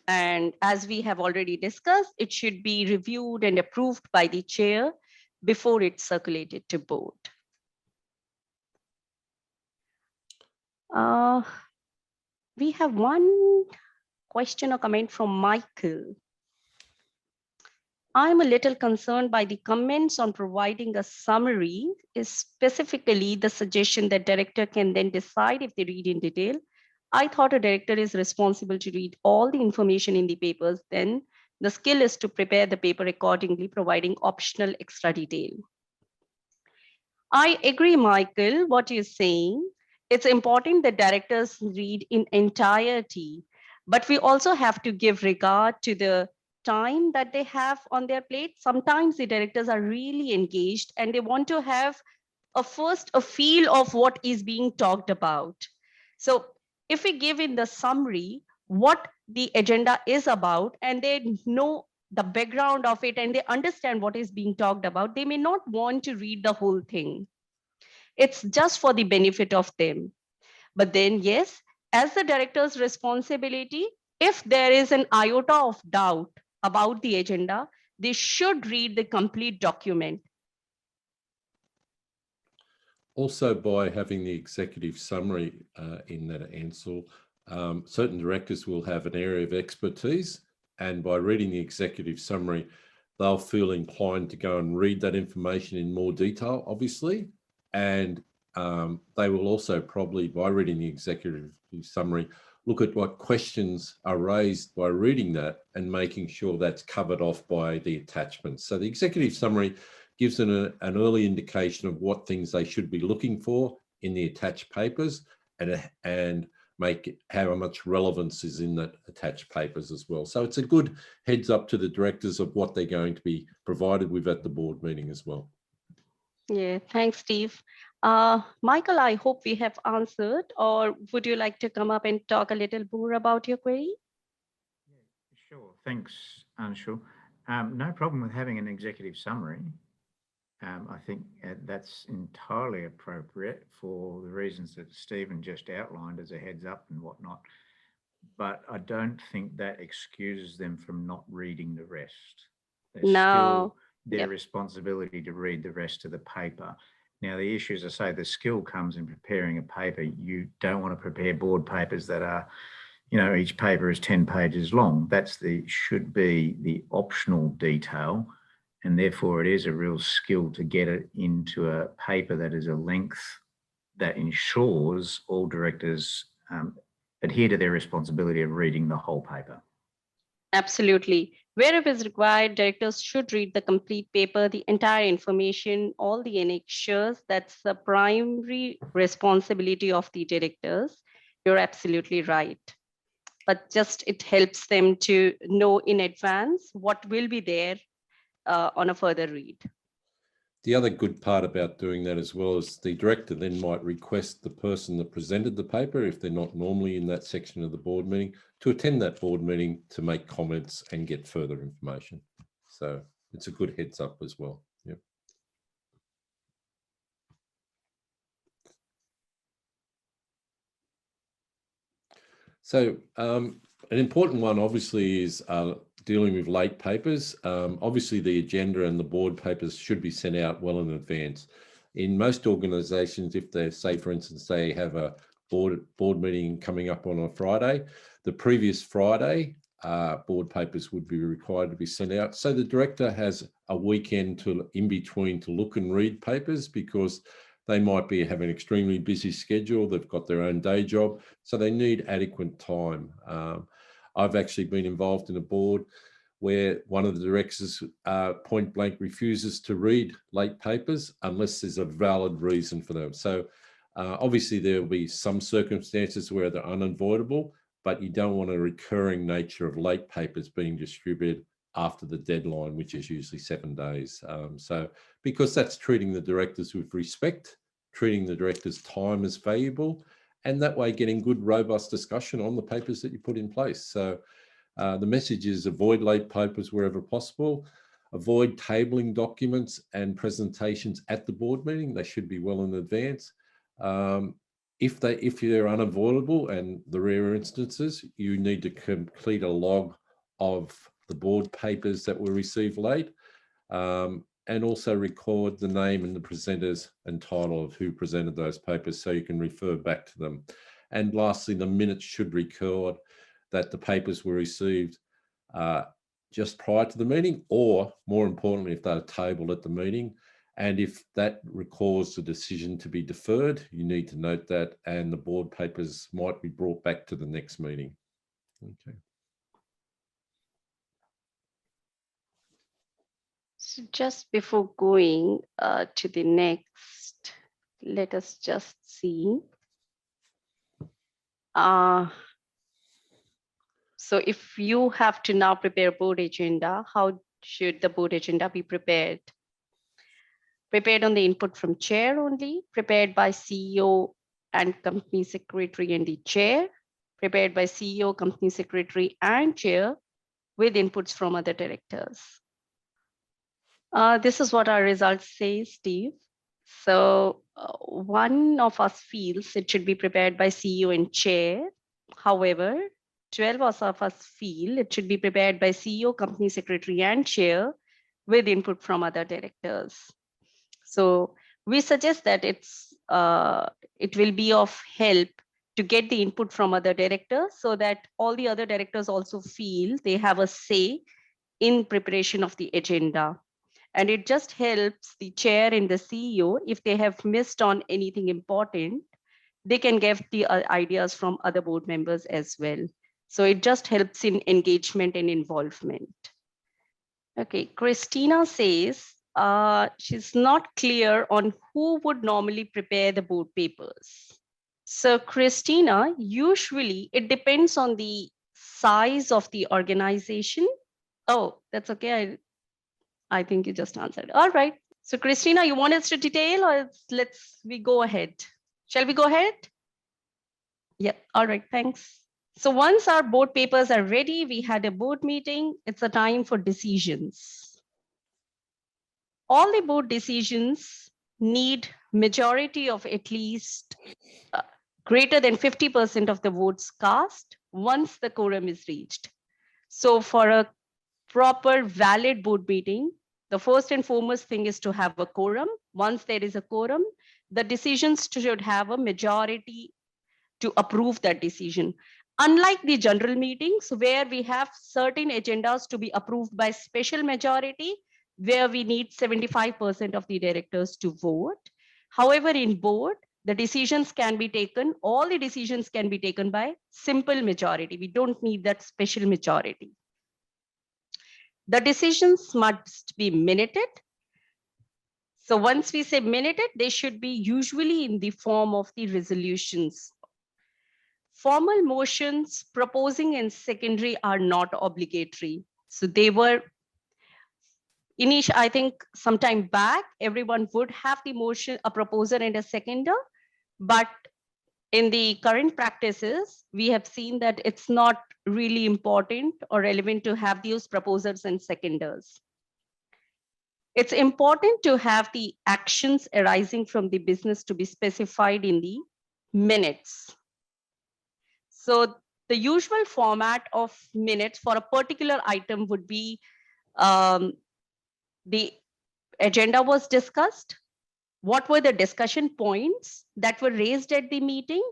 And as we have already discussed, it should be reviewed and approved by the chair before it's circulated to board. We have one question or comment from Michael. I'm a little concerned by the comments on providing a summary, is specifically the suggestion that director can then decide if they read in detail. I thought a director is responsible to read all the information in the papers, then the skill is to prepare the paper accordingly, providing optional extra detail. I agree, Michael, what you're saying. it's important that directors read in entirety, but we also have to give regard to the time that they have on their plate. Sometimes the directors are really engaged and they want to have a feel of what is being talked about. So if we give in the summary what the agenda is about and they know the background of it and they understand what is being talked about, they may not want to read the whole thing. It's just for the benefit of them. But then, yes, as the director's responsibility, if there is an iota of doubt about the agenda, they should read the complete document. Also, by having the executive summary in that Ansel, certain directors will have an area of expertise, and by reading the executive summary, they'll feel inclined to go and read that information in more detail, obviously, and they will also probably, by reading the executive summary, look at what questions are raised by reading that and making sure that's covered off by the attachments. So the executive summary gives them an early indication of what things they should be looking for in the attached papers and make how much relevance is in that attached papers as well. So it's a good heads up to the directors of what they're going to be provided with at the board meeting as well. Yeah, thanks, Steve. Michael, I hope we have answered, or would you like to come up and talk a little more about your query? Sure, thanks, Anshul. No problem with having an executive summary. I think that's entirely appropriate for the reasons that Stephen just outlined as a heads up and whatnot. But I don't think that excuses them from not reading the rest. There's still their responsibility to read the rest of the paper. Now, the issue, as I say, the skill comes in preparing a paper. You don't want to prepare board papers that are, you know, each paper is 10 pages long. That's should be the optional detail. And therefore, it is a real skill to get it into a paper that is a length that ensures all directors adhere to their responsibility of reading the whole paper. Absolutely. Wherever is required, directors should read the complete paper, the entire information, all the annexures. That's the primary responsibility of the directors. You're absolutely right. But just it helps them to know in advance what will be there on a further read. The other good part about doing that as well is the director then might request the person that presented the paper, if they're not normally in that section of the board meeting, to attend that board meeting to make comments and get further information. So it's a good heads up as well. Yep. So an important one obviously is dealing with late papers. Obviously the agenda and the board papers should be sent out well in advance. In most organizations, if they say, for instance, they have a board meeting coming up on a Friday, the previous Friday, board papers would be required to be sent out. So the director has a weekend in between to look and read papers, because they might be having an extremely busy schedule. They've got their own day job, so they need adequate time. I've actually been involved in a board where one of the directors point blank refuses to read late papers unless there's a valid reason for them. So obviously there will be some circumstances where they're unavoidable, but you don't want a recurring nature of late papers being distributed after the deadline, which is usually 7 days. So because that's treating the directors with respect, treating the directors' time as valuable, and that way getting good, robust discussion on the papers that you put in place. So the message is avoid late papers wherever possible, avoid tabling documents and presentations at the board meeting. They should be well in advance. If they're unavoidable, and the rare instances, you need to complete a log of the board papers that were received late, and also record the name and the presenters and title of who presented those papers so you can refer back to them. And lastly, the minutes should record that the papers were received just prior to the meeting, or more importantly, if they're tabled at the meeting. And if that records the decision to be deferred, you need to note that, and the board papers might be brought back to the next meeting. Okay. So just before going to the next, let us just see. So if you have to now prepare board agenda, how should the board agenda be prepared? Prepared on the input from chair only, prepared by CEO and company secretary and the chair, prepared by CEO, company secretary and chair with inputs from other directors. This is what our results say, Steve. So one of us feels it should be prepared by CEO and chair. However, 12 of us feel it should be prepared by CEO, company secretary and chair with input from other directors. So we suggest that it will be of help to get the input from other directors so that all the other directors also feel they have a say in preparation of the agenda. And it just helps the chair and the CEO, if they have missed on anything important, they can get the ideas from other board members as well. So it just helps in engagement and involvement. Okay, Christina says she's not clear on who would normally prepare the board papers. So Christina, usually it depends on the size of the organization. Oh, that's okay. I think you just answered. All right. So Christina, you want us to detail or we go ahead? Shall we go ahead? Yep. All right. Thanks. So once our board papers are ready, we had a board meeting. It's a time for decisions. All the board decisions need majority of at least greater than 50% of the votes cast once the quorum is reached. So for a proper valid board meeting, the first and foremost thing is to have a quorum. Once there is a quorum, the decisions should have a majority to approve that decision. Unlike the general meetings where we have certain agendas to be approved by special majority, where we need 75% of the directors to vote. However, in board, the decisions can be taken, all the decisions can be taken by simple majority. We don't need that special majority. The decisions must be minuted. So once we say minuted, they should be usually in the form of the resolutions. Formal motions proposing and secondary are not obligatory. So they were initial, I think sometime back, everyone would have the motion, a proposer and a seconder, but in the current practices, we have seen that it's not really important or relevant to have those proposers and seconders. It's important to have the actions arising from the business to be specified in the minutes. So the usual format of minutes for a particular item would be the agenda was discussed, what were the discussion points that were raised at the meeting,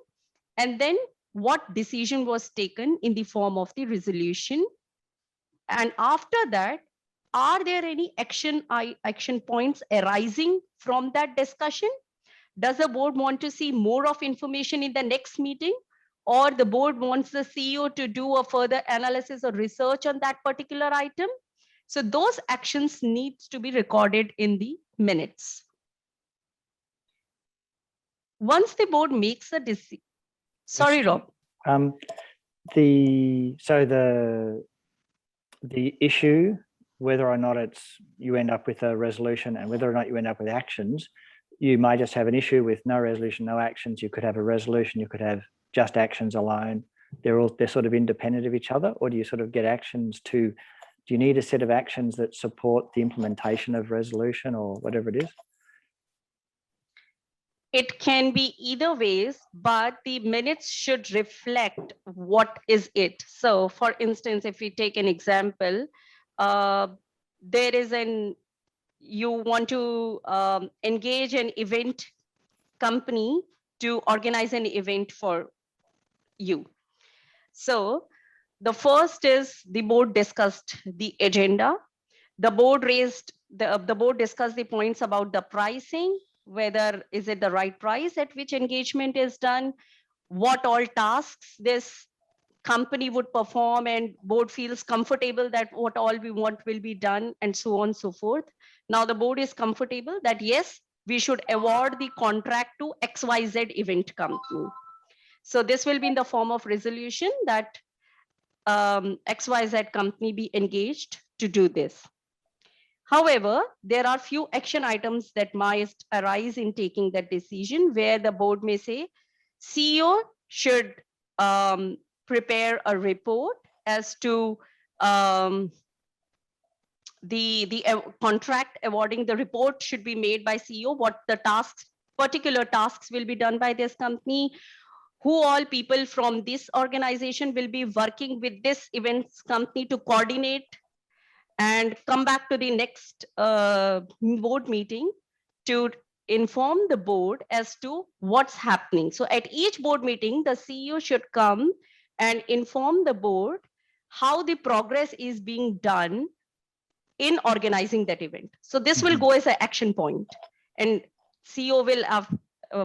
and then what decision was taken in the form of the resolution. And after that, are there any action points arising from that discussion? Does the board want to see more of information in the next meeting? Or the board wants the CEO to do a further analysis or research on that particular item? So those actions need to be recorded in the minutes. Once the board makes a decision, sorry, Rob. The issue, whether or not you end up with a resolution and whether or not you end up with actions, you might just have an issue with no resolution, no actions. You could have a resolution, you could have just actions alone. They're sort of independent of each other, or do you sort of get actions do you need a set of actions that support the implementation of resolution or whatever it is? It can be either ways, but the minutes should reflect what is it. So for instance, if we take an example, there is you want to engage an event company to organize an event for you. So the first is the board discussed the agenda. The board discussed the points about the pricing, whether is it the right price at which engagement is done, what all tasks this company would perform, and board feels comfortable that what all we want will be done, and so on and so forth. Now the board is comfortable that yes, we should award the contract to XYZ event company. So this will be in the form of resolution that XYZ company be engaged to do this. However, there are few action items that might arise in taking that decision where the board may say CEO should prepare a report as to the contract awarding. The report should be made by CEO, what the tasks, particular tasks will be done by this company, who all people from this organization will be working with this events company to coordinate and come back to the next board meeting to inform the board as to what's happening. So at each board meeting, the CEO should come and inform the board how the progress is being done in organizing that event. So this will go as an action point, and CEO will have,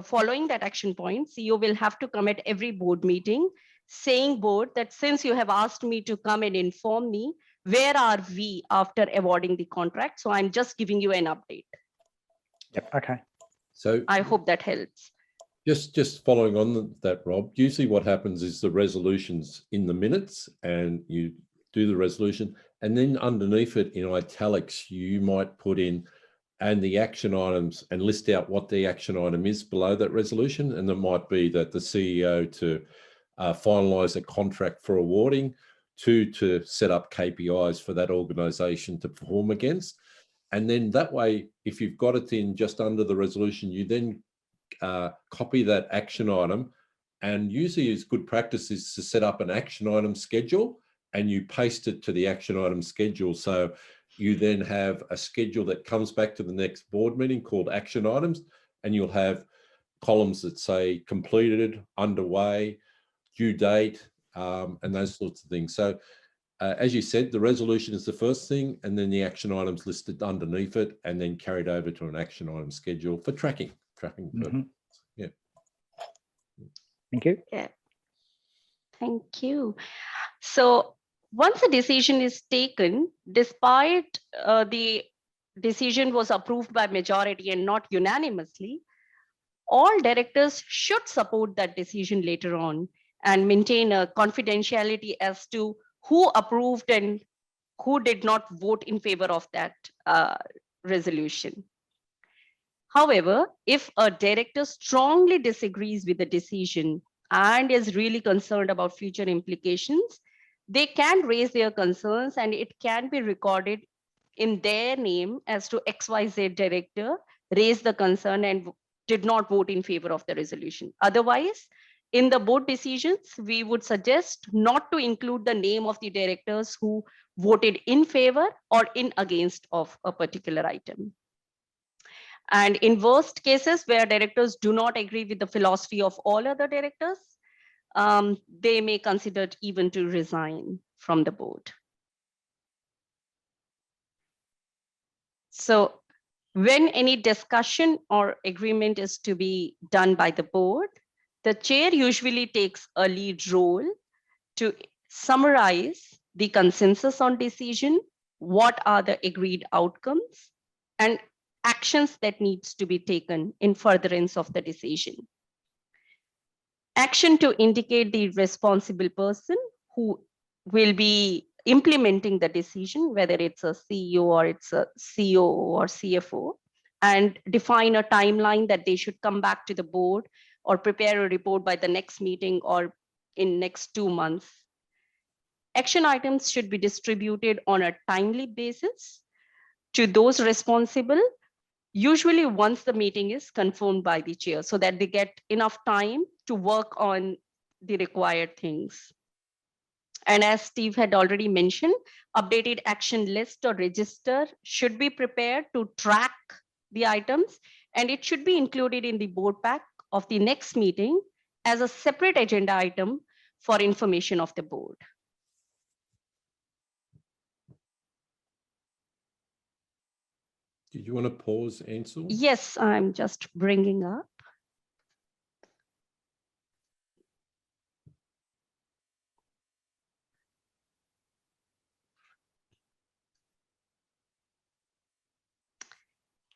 following that action point, CEO will have to come at every board meeting saying board that since you have asked me to come and inform me, where are we after awarding the contract? So I'm just giving you an update. Yep. Okay. So I hope that helps. just following on that, Rob, usually what happens is the resolution's in the minutes and you do the resolution, and then underneath it in italics, you might put in and the action items and list out what the action item is below that resolution. And it might be that the CEO to finalize a contract for awarding, 2, to set up KPIs for that organization to perform against. And then that way, if you've got it in just under the resolution, you then copy that action item. And usually it's good practice is to set up an action item schedule and you paste it to the action item schedule. So you then have a schedule that comes back to the next board meeting called action items, and you'll have columns that say completed, underway, due date, and those sorts of things. So as you said, the resolution is the first thing, and then the action items listed underneath it, and then carried over to an action item schedule for tracking. Yeah. Thank you. Yeah. Thank you. So once a decision is taken, despite the decision was approved by majority and not unanimously, all directors should support that decision later on and maintain a confidentiality as to who approved and who did not vote in favor of that resolution. However, if a director strongly disagrees with the decision and is really concerned about future implications, they can raise their concerns and it can be recorded in their name as to XYZ director raised the concern and did not vote in favor of the resolution. Otherwise, in the board decisions, we would suggest not to include the name of the directors who voted in favor or in against of a particular item. And in worst cases where directors do not agree with the philosophy of all other directors, they may consider even to resign from the board. So when any discussion or agreement is to be done by the board, the chair usually takes a lead role to summarize the consensus on decision, what are the agreed outcomes, and actions that needs to be taken in furtherance of the decision. Action to indicate the responsible person who will be implementing the decision, whether it's a CEO or it's a COO or CFO, and define a timeline that they should come back to the board or prepare a report by the next meeting or in next 2 months. Action items should be distributed on a timely basis to those responsible, usually once the meeting is confirmed by the chair, so that they get enough time to work on the required things. And as Steve had already mentioned, updated action list or register should be prepared to track the items, and it should be included in the board pack of the next meeting as a separate agenda item for information of the board. Did you want to pause, Ansel? Yes, I'm just bringing up.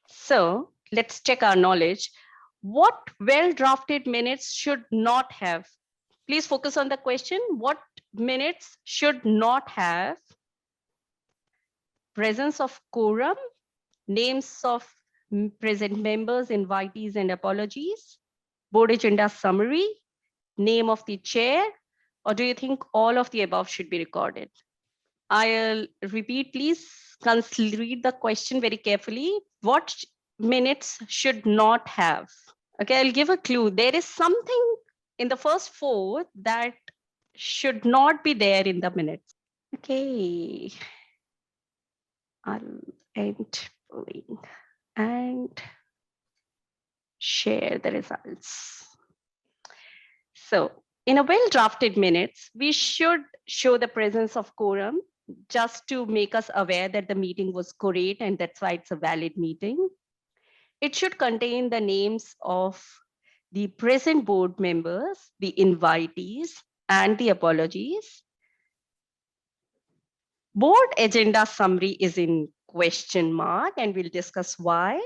So let's check our knowledge. What well-drafted minutes should not have please focus on the question. What minutes should not have presence of quorum, names of present members, invitees, and apologies, board agenda summary, name of the chair, or do you think all of the above should be recorded? I'll repeat, please read the question very carefully. What minutes should not have? Okay, I'll give a clue. There is something in the first four that should not be there in the minutes. Okay, I'll end polling and share the results. So in a well-drafted minutes, we should show the presence of quorum just to make us aware that the meeting was correct and that's why it's a valid meeting. It should contain the names of the present board members, the invitees, and the apologies. Board agenda summary is in question mark, and we'll discuss why.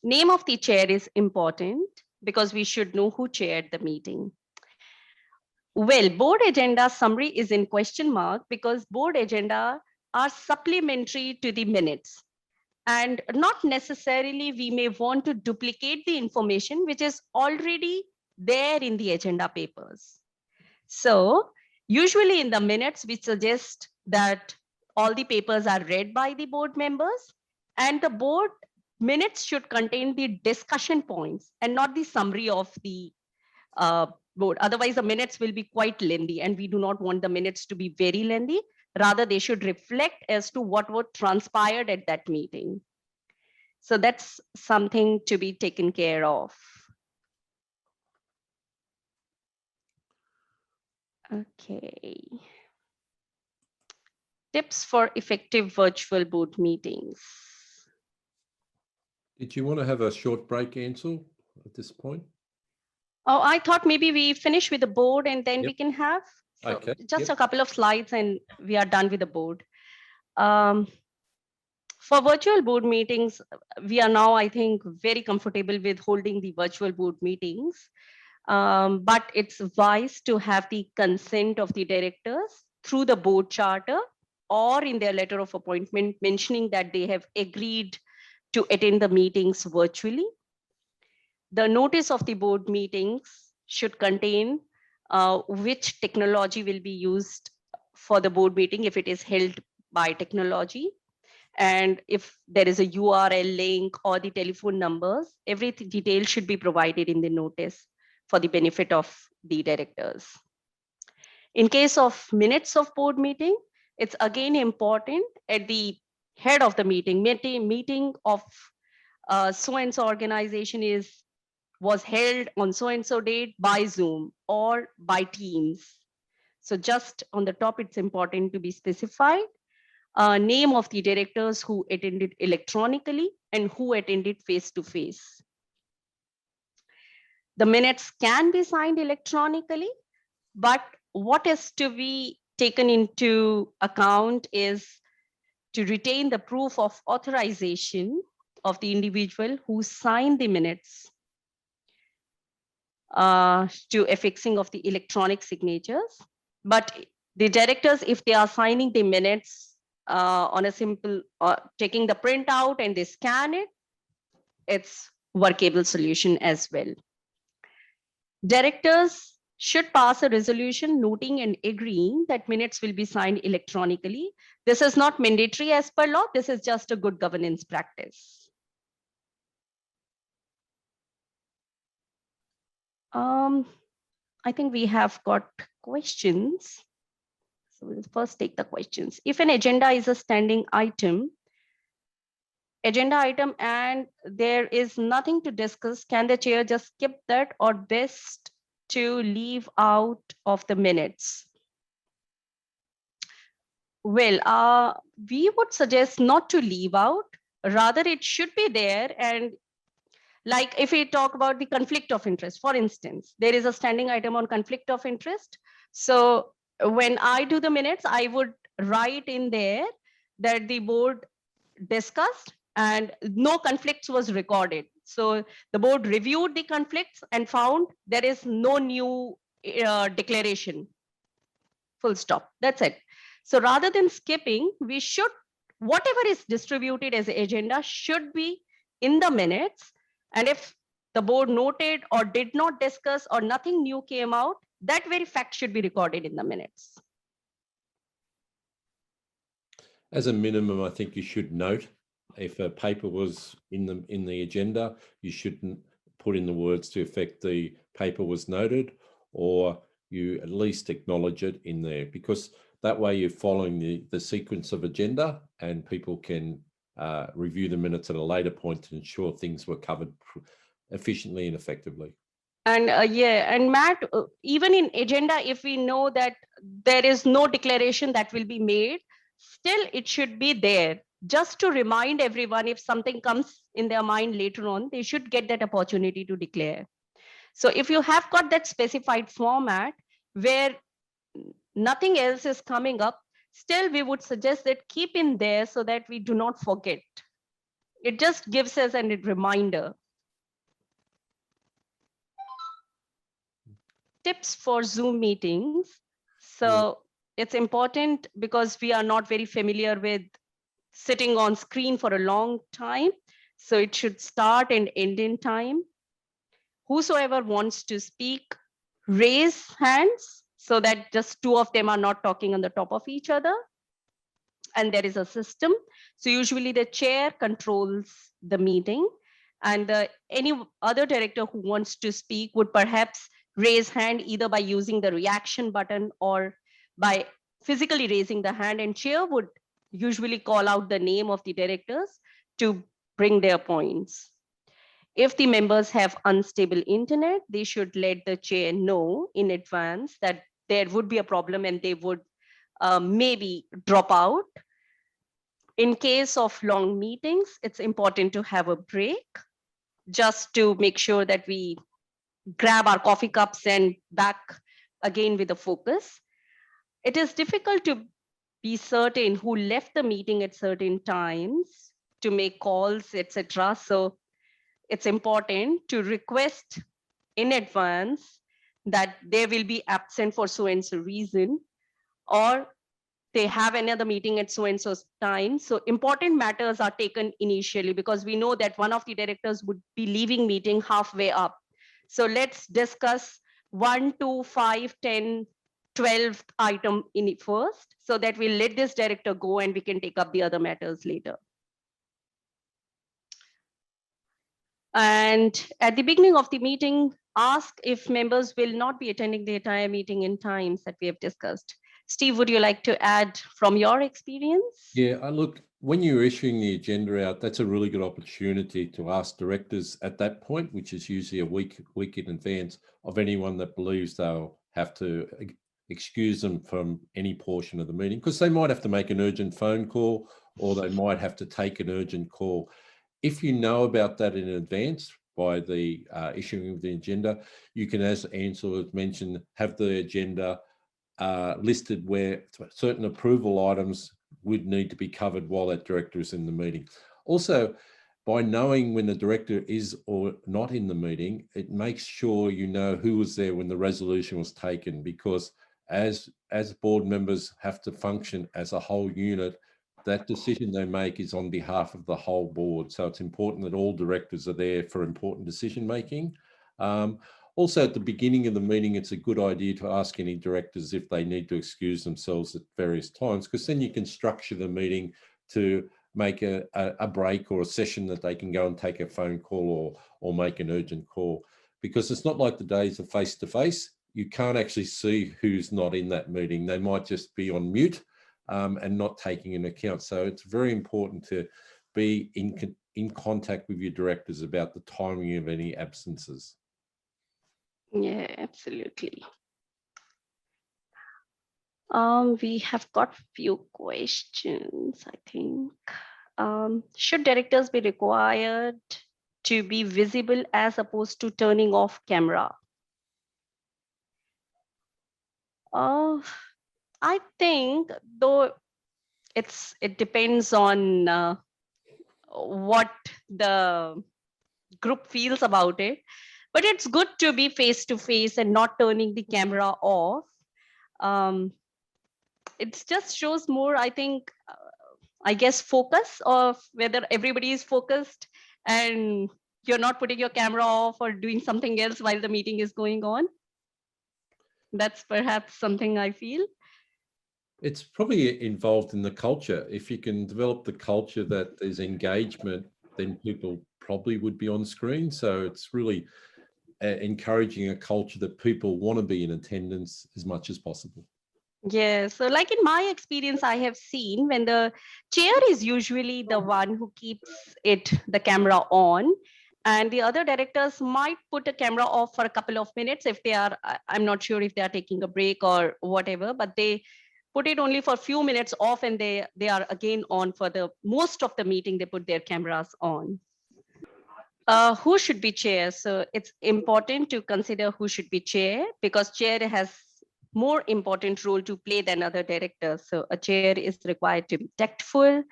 Name of the chair is important because we should know who chaired the meeting. Well, board agenda summary is in question mark because board agenda are supplementary to the minutes. And not necessarily we may want to duplicate the information which is already there in the agenda papers. So usually in the minutes, we suggest that all the papers are read by the board members and the board minutes should contain the discussion points and not the summary of the board. Otherwise, the minutes will be quite lengthy and we do not want the minutes to be very lengthy. Rather, they should reflect as to what transpired at that meeting. So that's something to be taken care of. Okay. Tips for effective virtual board meetings. Did you want to have a short break, Ansel, at this point? Oh, I thought maybe we finish with the board and then we can have just a couple of slides and we are done with the board. For virtual board meetings, we are now, I think, very comfortable with holding the virtual board meetings. But it's wise to have the consent of the directors through the board charter or in their letter of appointment mentioning that they have agreed to attend the meetings virtually. The notice of the board meetings should contain which technology will be used for the board meeting if it is held by technology. And if there is a URL link or the telephone numbers, every detail should be provided in the notice for the benefit of the directors. In case of minutes of board meeting, it's again important at the head of the meeting of so-and-so organization was held on so-and-so date by Zoom or by Teams. So just on the top, it's important to be specified. Name of the directors who attended electronically and who attended face-to-face. The minutes can be signed electronically, but what is to be taken into account is to retain the proof of authorization of the individual who signed the minutes to affixing of the electronic signatures. But the directors, if they are signing the minutes on a simple, taking the printout and they scan it, it's workable solution as well. Directors should pass a resolution noting and agreeing that minutes will be signed electronically. This is not mandatory as per law. This is just a good governance practice. I think we have got questions. So we'll first take the questions. If an agenda is a standing item, and there is nothing to discuss, can the chair just skip that or best to leave out of the minutes? Well, we would suggest not to leave out, rather it should be there. And like if we talk about the conflict of interest, for instance, there is a standing item on conflict of interest. So when I do the minutes, I would write in there that the board discussed and no conflicts was recorded. So the board reviewed the conflicts and found there is no new declaration. Full stop. That's it. So rather than skipping, we should, whatever is distributed as agenda should be in the minutes. And if the board noted or did not discuss or nothing new came out, that very fact should be recorded in the minutes. As a minimum, I think you should note if a paper was in the agenda, you shouldn't put in the words to effect the paper was noted, or you at least acknowledge it in there, because that way you're following the sequence of agenda and people can review the minutes at a later point to ensure things were covered efficiently and effectively. And yeah, and Matt, even in agenda, if we know that there is no declaration that will be made, still it should be there just to remind everyone, if something comes in their mind later on, they should get that opportunity to declare. So if you have got that specified format where nothing else is coming up, still we would suggest that keep in there so that we do not forget. It just gives us a reminder. Tips for Zoom meetings. So it's important because we are not very familiar with sitting on screen for a long time. So it should start and end in time. Whosoever wants to speak, raise hands so that just two of them are not talking on the top of each other. And there is a system. So usually the chair controls the meeting, and any other director who wants to speak would perhaps raise hand either by using the reaction button or by physically raising the hand, and chair would usually call out the name of the directors to bring their points. If the members have unstable internet, they should let the chair know in advance that there would be a problem and they would maybe drop out. In case of long meetings, it's important to have a break just to make sure that we grab our coffee cups and back again with a focus. It is difficult to be certain who left the meeting at certain times to make calls, etc. So it's important to request in advance that they will be absent for so and so reason, or they have another meeting at so and so time. So important matters are taken initially, because we know that one of the directors would be leaving meeting halfway up. So let's discuss 1, 2, 5, 10, 12th item in it first, so that we'll let this director go and we can take up the other matters later. And at the beginning of the meeting, ask if members will not be attending the entire meeting in times that we have discussed. Steve, would you like to add from your experience? Yeah, look, when you're issuing the agenda out, that's a really good opportunity to ask directors at that point, which is usually a week in advance, of anyone that believes they'll have to excuse them from any portion of the meeting, because they might have to make an urgent phone call or they might have to take an urgent call. If you know about that in advance by the issuing of the agenda, you can, as Ansel has mentioned, have the agenda listed where certain approval items would need to be covered while that director is in the meeting. Also, by knowing when the director is or not in the meeting, it makes sure you know who was there when the resolution was taken, because as board members have to function as a whole unit, that decision they make is on behalf of the whole board. So it's important that all directors are there for important decision making. Also, at the beginning of the meeting, it's a good idea to ask any directors if they need to excuse themselves at various times, because then you can structure the meeting to make a break or a session that they can go and take a phone call or make an urgent call. Because it's not like the days of face-to-face. You can't actually see who's not in that meeting. They might just be on mute and not taking an account. So it's very important to be in contact with your directors about the timing of any absences. Yeah, absolutely. We have got few questions, I think. Should directors be required to be visible as opposed to turning off camera? I think, though, it depends on what the group feels about it. But it's good to be face to face and not turning the camera off. It just shows more, I think, I guess, focus of whether everybody is focused and you're not putting your camera off or doing something else while the meeting is going on. That's perhaps something I feel. It's probably involved in the culture. If you can develop the culture that there's engagement, then people probably would be on screen. So it's really encouraging a culture that people want to be in attendance as much as possible. Yeah, so like in my experience, I have seen when the chair is usually the one who keeps the camera on, and the other directors might put a camera off for a couple of minutes if they are, I'm not sure if they are taking a break or whatever, but they put it only for a few minutes off and they are again on for the most of the meeting, they put their cameras on. Who should be chair? So it's important to consider who should be chair because chair has more important role to play than other directors. So a chair is required to be tactful,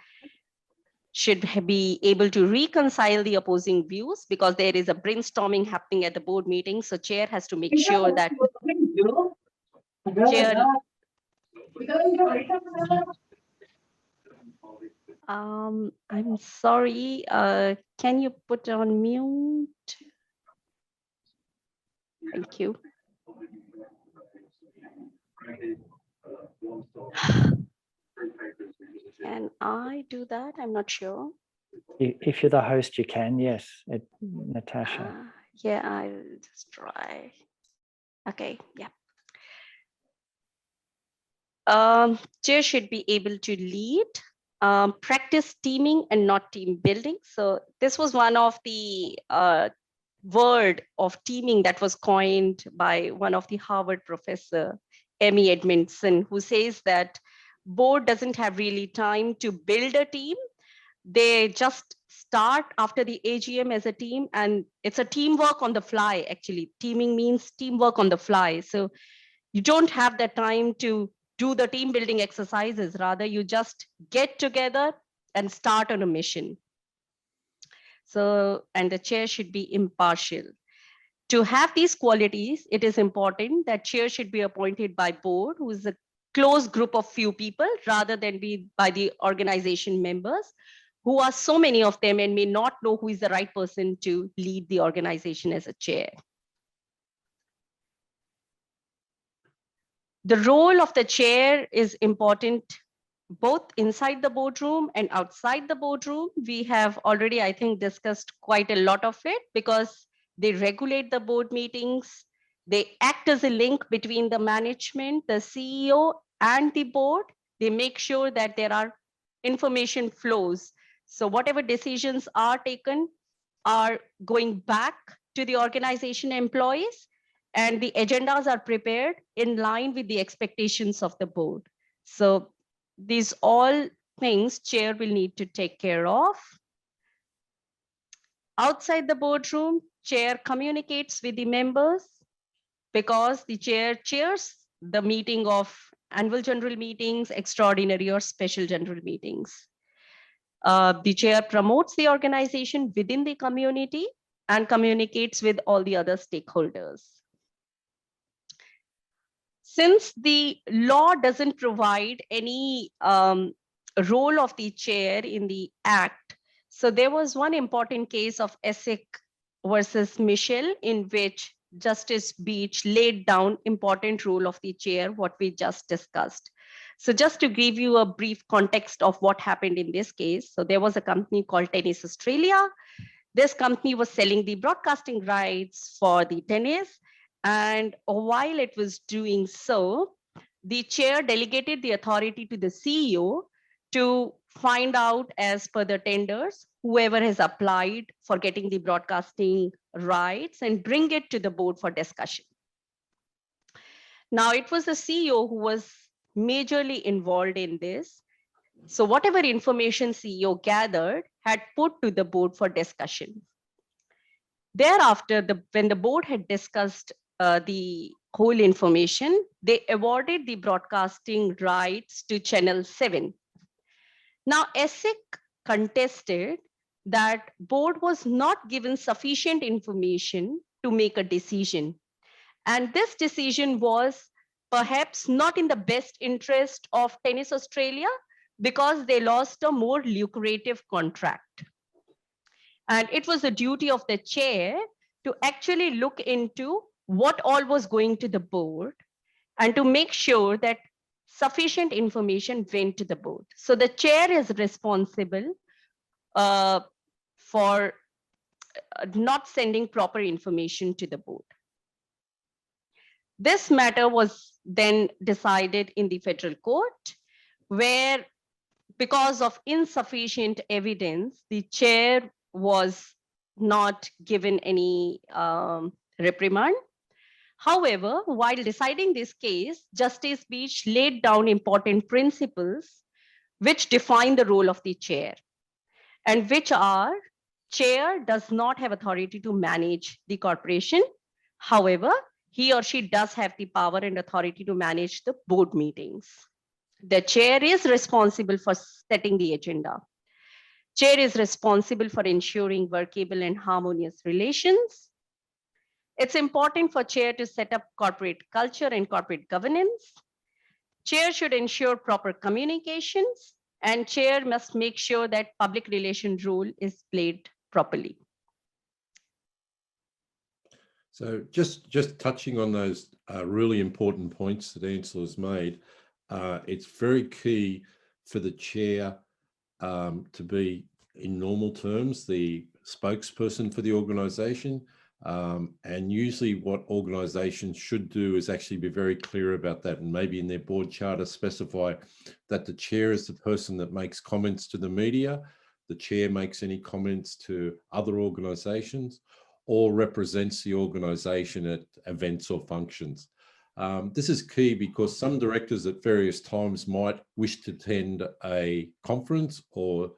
should be able to reconcile the opposing views because there is a brainstorming happening at the board meeting. So chair has to make sure that chair. I'm sorry. Can you put on mute? Thank you. Can I do that? I'm not sure. If you're the host, you can. Yes, Natasha. Yeah, I'll just try. Okay, yeah. Chair should be able to lead, practice teaming and not team building. So this was one of the word of teaming that was coined by one of the Harvard professor, Amy Edmondson, who says that board doesn't have really time to build a team. They just start after the AGM as a team, and it's a teamwork on the fly. Actually, teaming means teamwork on the fly. So you don't have the time to do the team building exercises. Rather, you just get together and start on a mission. So, and the chair should be impartial. To have these qualities, it is important that chair should be appointed by board, who is a close group of few people, rather than be by the organization members, who are so many of them and may not know who is the right person to lead the organization as a chair. The role of the chair is important both inside the boardroom and outside the boardroom. We have already, I think, discussed quite a lot of it because they regulate the board meetings. They act as a link between the management, the CEO, and the board. They make sure that there are information flows. So whatever decisions are taken are going back to the organization employees, and the agendas are prepared in line with the expectations of the board. So these all things chair will need to take care of. Outside the boardroom, chair communicates with the members because the chair chairs the meeting of annual general meetings, extraordinary or special general meetings. The chair promotes the organization within the community and communicates with all the other stakeholders. Since the law doesn't provide any role of the chair in the act, so there was one important case of Essex versus Michel in which Justice Beach laid down important role of the chair, what we just discussed. So just to give you a brief context of what happened in this case, so there was a company called Tennis Australia. This company was selling the broadcasting rights for the tennis. And while it was doing so, the chair delegated the authority to the CEO to find out, as per the tenders, whoever has applied for getting the broadcasting rights and bring it to the board for discussion. Now, it was the CEO who was majorly involved in this. So whatever information CEO gathered had put to the board for discussion. Thereafter, when the board had discussed the whole information, they awarded the broadcasting rights to Channel 7. Now, Essex contested that board was not given sufficient information to make a decision. And this decision was perhaps not in the best interest of Tennis Australia because they lost a more lucrative contract. And it was the duty of the chair to actually look into what all was going to the board and to make sure that sufficient information went to the board. So the chair is responsible for not sending proper information to the board. This matter was then decided in the federal court, where because of insufficient evidence, the chair was not given any reprimand. However, while deciding this case, Justice Beach laid down important principles which define the role of the chair, and which are: chair does not have authority to manage the corporation. However, he or she does have the power and authority to manage the board meetings. The chair is responsible for setting the agenda. Chair is responsible for ensuring workable and harmonious relations. It's important for chair to set up corporate culture and corporate governance. Chair should ensure proper communications, and chair must make sure that public relation role is played properly. So just touching on those really important points that Ansel has made, it's very key for the chair to be, in normal terms, the spokesperson for the organisation. And usually what organisations should do is actually be very clear about that, and maybe in their board charter specify that the chair is the person that makes comments to the media, the chair makes any comments to other organisations, or represents the organisation at events or functions. This is key because some directors at various times might wish to attend a conference or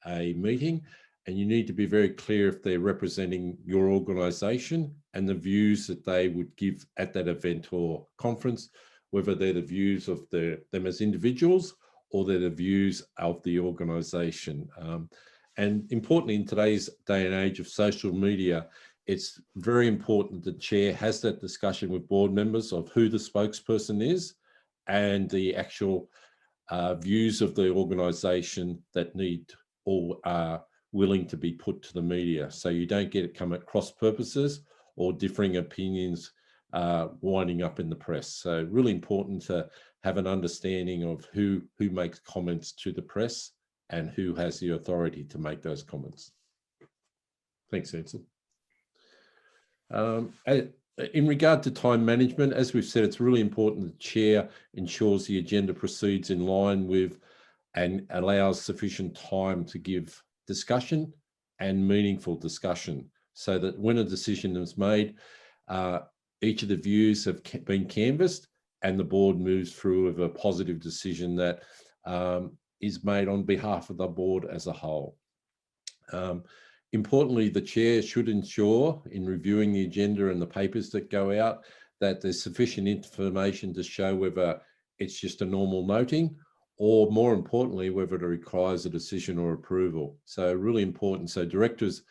a meeting, and you need to be very clear if they're representing your organisation and the views that they would give at that event or conference, whether they're the views of them as individuals or they're the views of the organisation. And importantly, in today's day and age of social media, it's very important the chair has that discussion with board members of who the spokesperson is and the actual views of the organisation that need or are willing to be put to the media. So you don't get it come at cross purposes or differing opinions winding up in the press. So really important to have an understanding of who makes comments to the press and who has the authority to make those comments. Thanks, Ansel. In regard to time management, as we've said, it's really important the chair ensures the agenda proceeds in line with and allows sufficient time to give discussion and meaningful discussion, so that when a decision is made, each of the views have been canvassed and the board moves through with a positive decision that is made on behalf of the board as a whole. Importantly, the chair should ensure in reviewing the agenda and the papers that go out that there's sufficient information to show whether it's just a normal noting or, more importantly, whether it requires a decision or approval. So really important. So directors,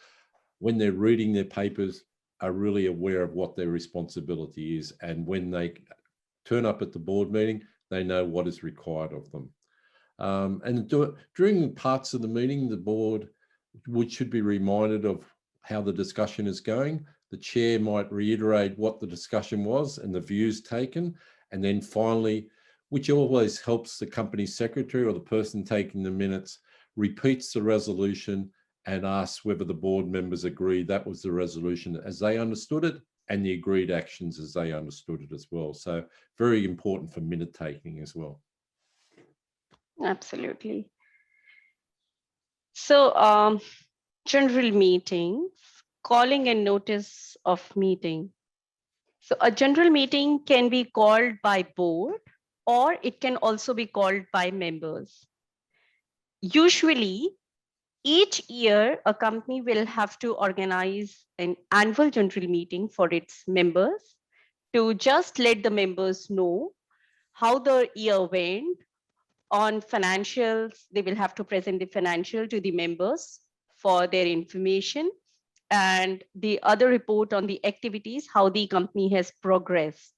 when they're reading their papers, are really aware of what their responsibility is. And when they turn up at the board meeting, they know what is required of them. And during parts of the meeting, the board should be reminded of how the discussion is going. The chair might reiterate what the discussion was and the views taken. And then finally, which always helps the company secretary or the person taking the minutes, repeats the resolution and asks whether the board members agree that was the resolution as they understood it and the agreed actions as they understood it as well. So very important for minute taking as well. Absolutely. So general meetings, calling and notice of meeting. So a general meeting can be called by board or it can also be called by members. Usually, each year, a company will have to organize an annual general meeting for its members to just let the members know how the year went. On financials, they will have to present the financial to the members for their information. and the other report on the activities, how the company has progressed.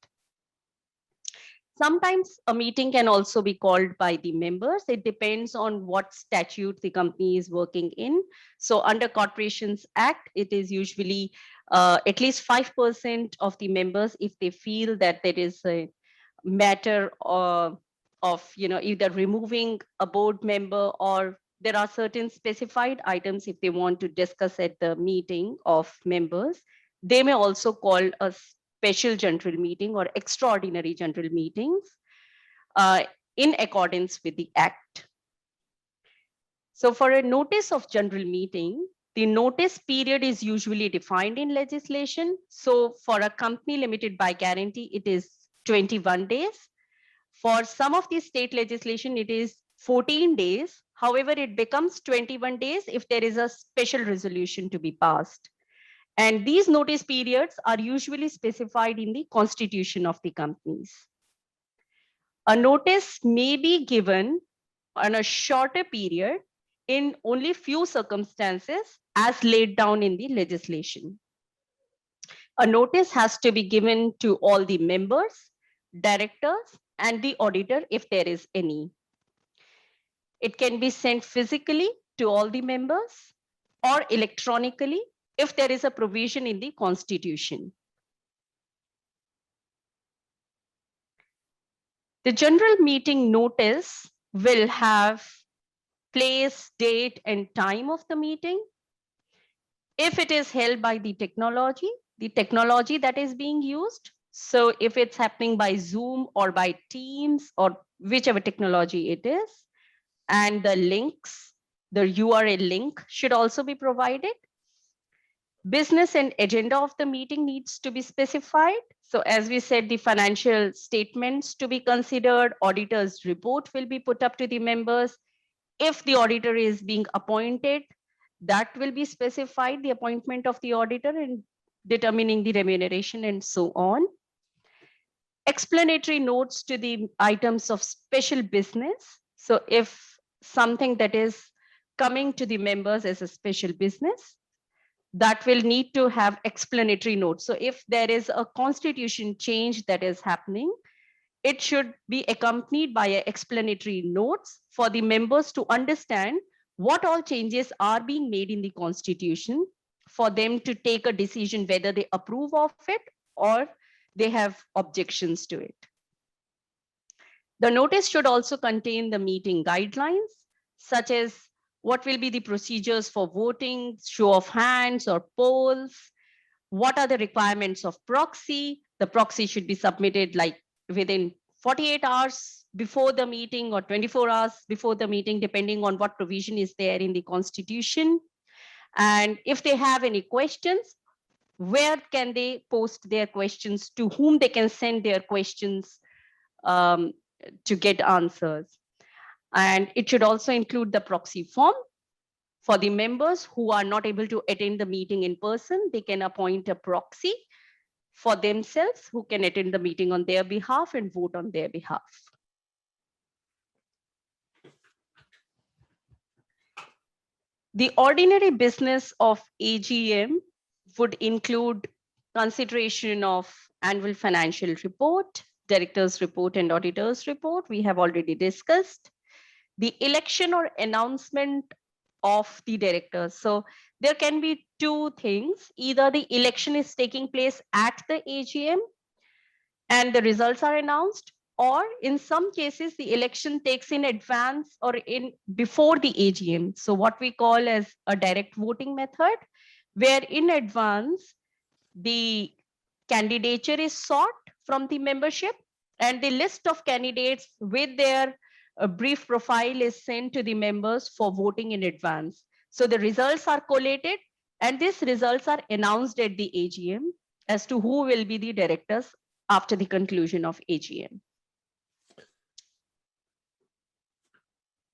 Sometimes a meeting can also be called by the members. It depends on what statute the company is working in. So under Corporations Act, it is usually at least 5% of the members, if they feel that there is a matter of either removing a board member, or there are certain specified items if they want to discuss at the meeting of members, they may also call a special general meeting or extraordinary general meetings uh, in accordance with the Act. So for a notice of general meeting, the notice period is usually defined in legislation. So for a company limited by guarantee, it is 21 days. For some of the state legislation, it is 14 days. However, it becomes 21 days if there is a special resolution to be passed. And these notice periods are usually specified in the constitution of the companies. A notice may be given on a shorter period in only few circumstances as laid down in the legislation. A notice has to be given to all the members, directors, and the auditor if there is any. It can be sent physically to all the members or electronically if there is a provision in the constitution. The general meeting notice will have place, date, and time of the meeting. If it is held by the technology that is being used. So if it's happening by Zoom or by Teams or whichever technology it is, and the links, the URL link should also be provided. Business and agenda of the meeting needs to be specified. So as we said, the financial statements to be considered, auditor's report will be put up to the members. If the auditor is being appointed, that will be specified, the appointment of the auditor and determining the remuneration and so on. Explanatory notes to the items of special business. So if something that is coming to the members as a special business, that will need to have explanatory notes. So if there is a constitution change that is happening, it should be accompanied by explanatory notes for the members to understand what all changes are being made in the constitution, for them to take a decision whether they approve of it or they have objections to it. The notice should also contain the meeting guidelines, such as what will be the procedures for voting, show of hands or polls, what are the requirements of proxy. The proxy should be submitted like within 48 hours before the meeting or 24 hours before the meeting, depending on what provision is there in the constitution. And if they have any questions, where can they post their questions, to whom they can send their questions to get answers. And it should also include the proxy form. For the members who are not able to attend the meeting in person, they can appoint a proxy for themselves who can attend the meeting on their behalf and vote on their behalf. The ordinary business of AGM would include consideration of annual financial report, director's report, and auditor's report. We have already discussed the election or announcement of the directors. So there can be two things. Either the election is taking place at the AGM and the results are announced, or in some cases, the election takes in advance or in before the AGM. So what we call as a direct voting method, where in advance, the candidature is sought from the membership and the list of candidates with their brief profile is sent to the members for voting in advance. So the results are collated and these results are announced at the AGM as to who will be the directors after the conclusion of AGM.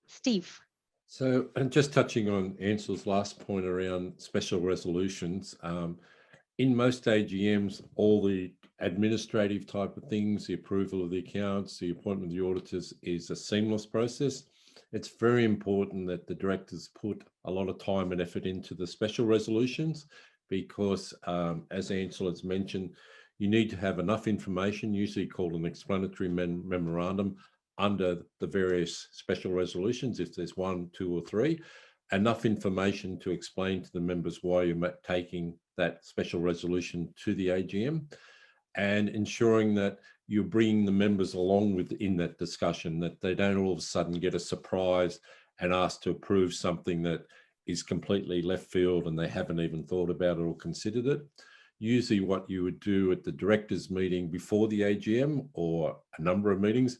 Steve. So, and just touching on Ansel's last point around special resolutions, in most AGMs, all the administrative type of things, the approval of the accounts, the appointment of the auditors is a seamless process. It's very important that the directors put a lot of time and effort into the special resolutions, because, as Ansel has mentioned, you need to have enough information, usually called an explanatory memorandum, under the various special resolutions, if there's 1, 2 or 3, enough information to explain to the members why you're taking that special resolution to the AGM, and ensuring that you're bringing the members along in that discussion, that they don't all of a sudden get a surprise and asked to approve something that is completely left field and they haven't even thought about it or considered it. Usually what you would do at the directors meeting before the AGM, or a number of meetings,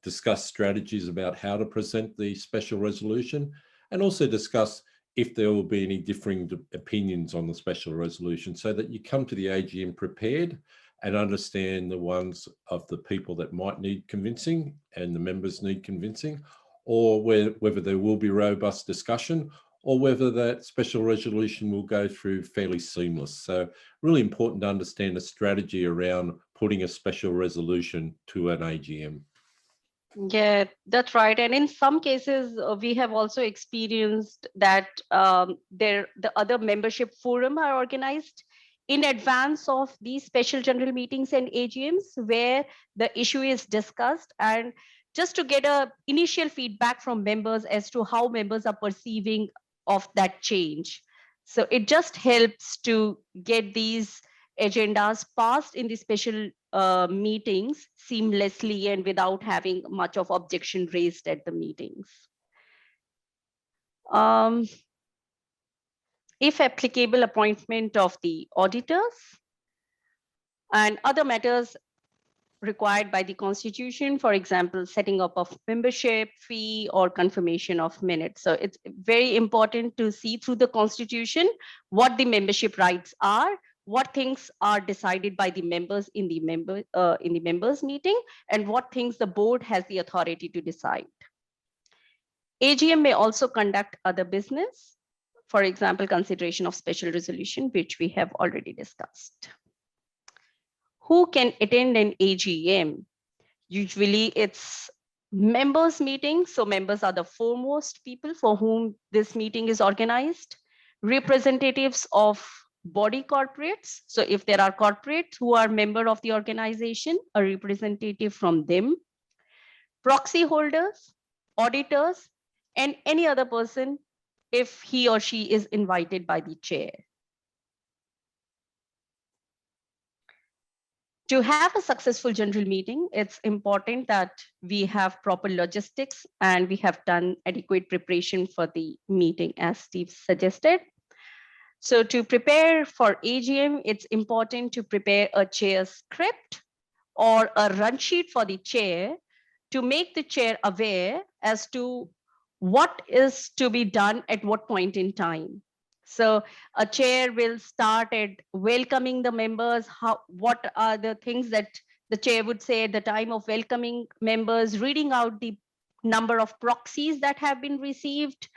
discuss strategies about how to present the special resolution, and also discuss if there will be any differing opinions on the special resolution, so that you come to the AGM prepared and understand the ones of the people that might need convincing and the members need convincing, or whether there will be robust discussion, or whether that special resolution will go through fairly seamless. So really important to understand a strategy around putting a special resolution to an AGM. Yeah, that's right. And in some cases, we have also experienced that the other membership forum are organized in advance of these special general meetings and AGMs, where the issue is discussed, and just to get a initial feedback from members as to how members are perceiving of that change. So it just helps to get these agendas passed in the special meetings seamlessly and without having much of objection raised at the meetings. If applicable, appointment of the auditors and other matters required by the Constitution, for example, setting up of membership fee or confirmation of minutes. So it's very important to see through the Constitution what the membership rights are, what things are decided by the members in the members meeting, and what things the board has the authority to decide. AGM may also conduct other business, for example, consideration of special resolution, which we have already discussed. Who can attend an AGM? Usually it's members meeting. So members are the foremost people for whom this meeting is organized. Representatives of body corporates. So if there are corporates who are member of the organization, a representative from them. Proxy holders, auditors, and any other person if he or she is invited by the chair. To have a successful general meeting, it's important that we have proper logistics and we have done adequate preparation for the meeting, as Steve suggested. So to prepare for AGM, it's important to prepare a chair script or a run sheet for the chair to make the chair aware as to what is to be done at what point in time. So a chair will start at welcoming the members. What are the things that the chair would say at the time of welcoming members, reading out the number of proxies that have been received,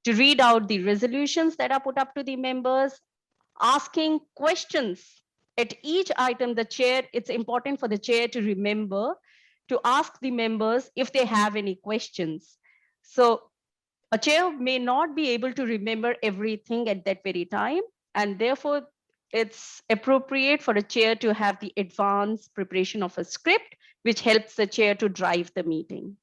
to read out the resolutions that are put up to the members, asking questions at each item. The chair, it's important for the chair to remember to ask the members if they have any questions. So a chair may not be able to remember everything at that very time, and therefore it's appropriate for a chair to have the advanced preparation of a script, which helps the chair to drive the meeting.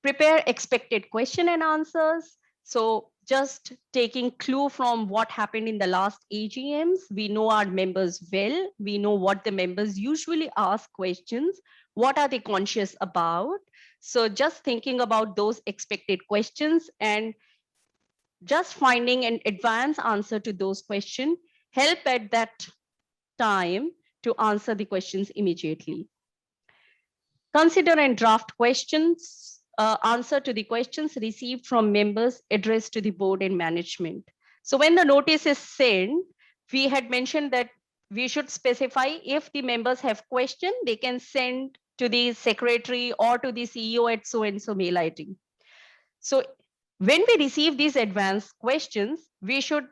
Prepare expected question and answers. So just taking clue from what happened in the last AGMs, we know our members well, we know what the members usually ask questions, what are they conscious about. So just thinking about those expected questions and just finding an advanced answer to those questions help at that time to answer the questions immediately. Consider and draft questions, answer to the questions received from members addressed to the board and management. So when the notice is sent, we had mentioned that we should specify if the members have questions, they can send to the secretary or to the CEO at so-and-so mail ID. So when we receive these advanced questions, we should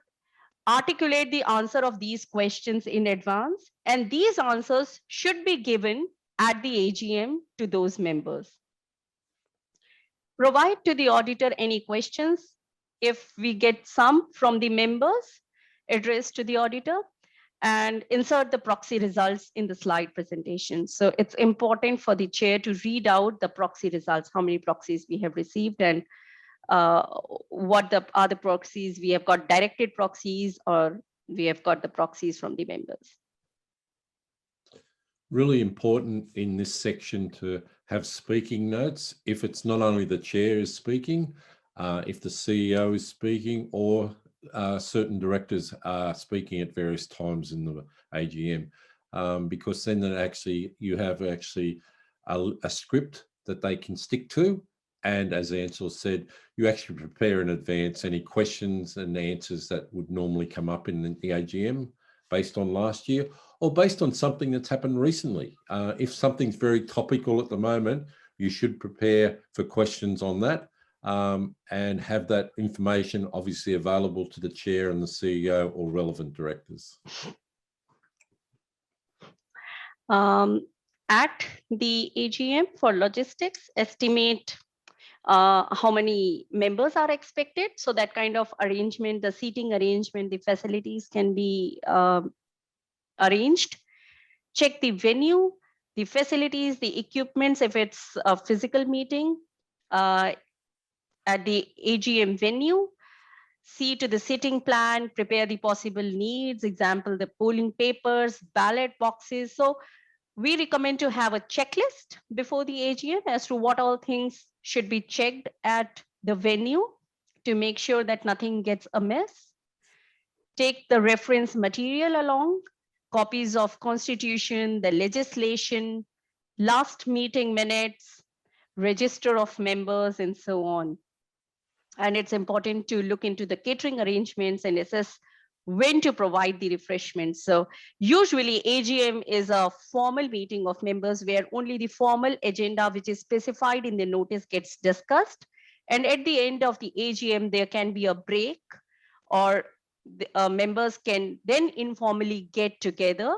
articulate the answer of these questions in advance, and these answers should be given at the AGM to those members. Provide to the auditor any questions. If we get some from the members, addressed to the auditor, and insert the proxy results in the slide presentation. So it's important for the chair to read out the proxy results, how many proxies we have received, and what are the proxies. We have got directed proxies, or we have got the proxies from the members. Really important in this section to have speaking notes. If it's not only the chair is speaking, if the CEO is speaking, or certain directors are speaking at various times in the AGM, because then you have a script that they can stick to. And as Ansel said, you actually prepare in advance any questions and answers that would normally come up in the AGM based on last year, or based on something that's happened recently. If something's very topical at the moment, you should prepare for questions on that, and have that information obviously available to the chair and the CEO or relevant directors. At the AGM for logistics, estimate how many members are expected. So that kind of arrangement, the seating arrangement, the facilities can be arranged. Check the venue, the facilities, the equipments, if it's a physical meeting at the AGM venue. See to the seating plan, prepare the possible needs, example, the polling papers, ballot boxes. So we recommend to have a checklist before the AGM as to what all things should be checked at the venue to make sure that nothing gets amiss. Take the reference material along, copies of constitution, the legislation, last meeting minutes, register of members, and so on. And it's important to look into the catering arrangements and assess when to provide the refreshments. So usually AGM is a formal meeting of members where only the formal agenda which is specified in the notice gets discussed. And at the end of the AGM, there can be a break, or the members can then informally get together,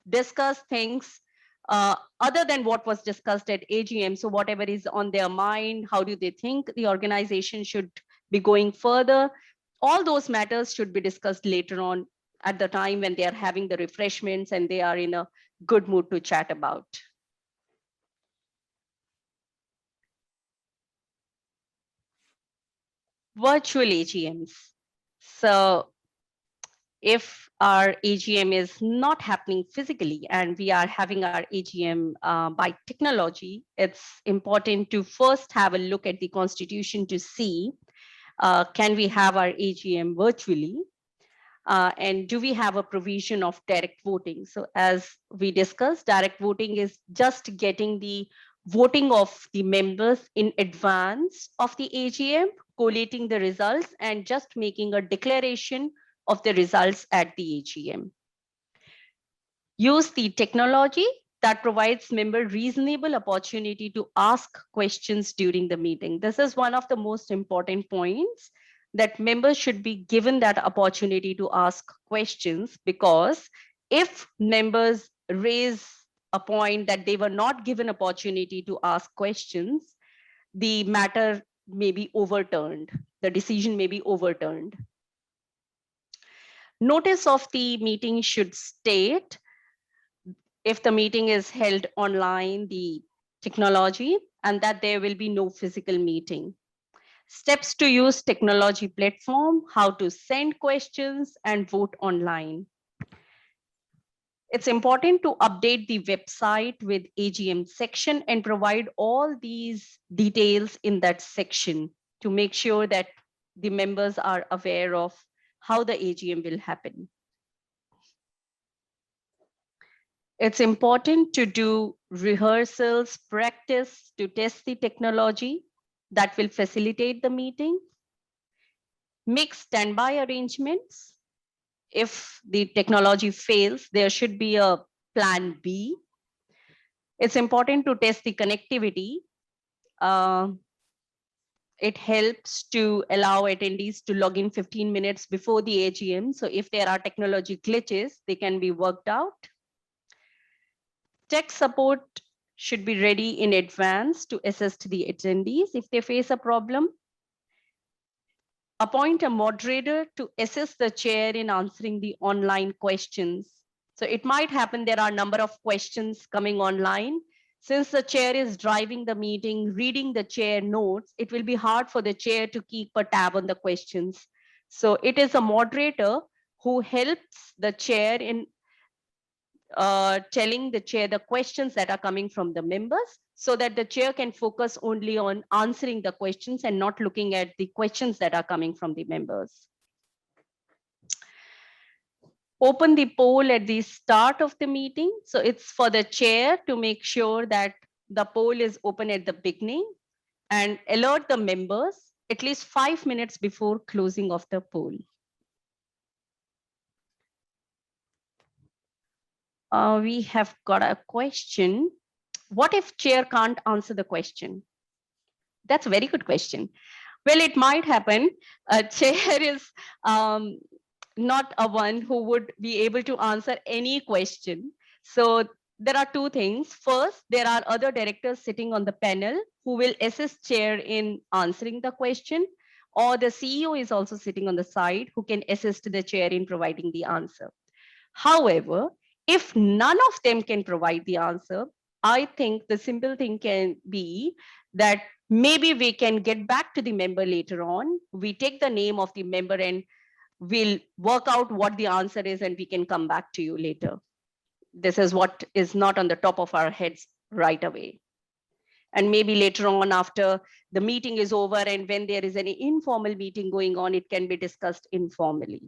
discuss things other than what was discussed at AGM. So whatever is on their mind, how do they think the organization should be going further? All those matters should be discussed later on at the time when they are having the refreshments and they are in a good mood to chat about. Virtual AGMs. So if our AGM is not happening physically and we are having our AGM by technology, it's important to first have a look at the constitution to see, can we have our AGM virtually? And do we have a provision of direct voting? So as we discussed, direct voting is just getting the voting of the members in advance of the AGM, collating the results, and just making a declaration of the results at the AGM. Use the technology that provides member reasonable opportunity to ask questions during the meeting. This is one of the most important points, that members should be given that opportunity to ask questions, because if members raise a point that they were not given opportunity to ask questions, the matter may be overturned, the decision may be overturned. Notice of the meeting should state, if the meeting is held online, the technology, and that there will be no physical meeting. Steps to use technology platform, how to send questions and vote online. It's important to update the website with AGM section and provide all these details in that section to make sure that the members are aware of how the AGM will happen. It's important to do rehearsals, practice to test the technology that will facilitate the meeting. Make standby arrangements. If the technology fails, there should be a plan B. It's important to test the connectivity. It helps to allow attendees to log in 15 minutes before the AGM. So if there are technology glitches, they can be worked out. Tech support should be ready in advance to assist the attendees if they face a problem. appoint a moderator to assist the chair in answering the online questions. So it might happen there are a number of questions coming online. Since the chair is driving the meeting, reading the chair notes, it will be hard for the chair to keep a tab on the questions. So it is a moderator who helps the chair in telling the chair the questions that are coming from the members, so that the chair can focus only on answering the questions and not looking at the questions that are coming from the members. Open the poll at the start of the meeting. So it's for the chair to make sure that the poll is open at the beginning, and alert the members at least 5 minutes before closing of the poll. We have got a question. What if chair can't answer the question? That's a very good question. Well, it might happen. A chair is not a one who would be able to answer any question. So there are two things. First, there are other directors sitting on the panel who will assist chair in answering the question, or the CEO is also sitting on the side who can assist the chair in providing the answer. However, if none of them can provide the answer, I think the simple thing can be that maybe we can get back to the member later on. We take the name of the member and we'll work out what the answer is, and we can come back to you later. This is what is not on the top of our heads right away. And maybe later on, after the meeting is over and when there is any informal meeting going on, it can be discussed informally.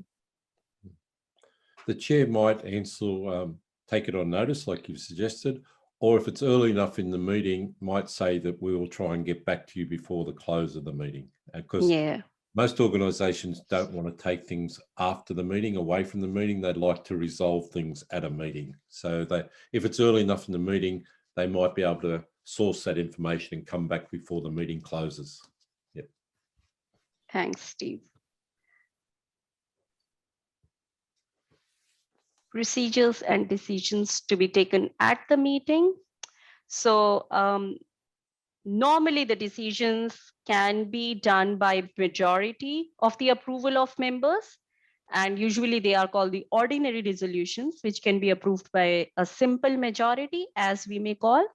The chair might answer, take it on notice, like you've suggested, or if it's early enough in the meeting, might say that we will try and get back to you before the close of the meeting. Because most organisations don't want to take things after the meeting, away from the meeting. They'd like to resolve things at a meeting. So if it's early enough in the meeting, they might be able to source that information and come back before the meeting closes. Yep. Thanks, Steve. Procedures and decisions to be taken at the meeting. So normally the decisions can be done by majority of the approval of members, and usually they are called the ordinary resolutions, which can be approved by a simple majority, as we may call.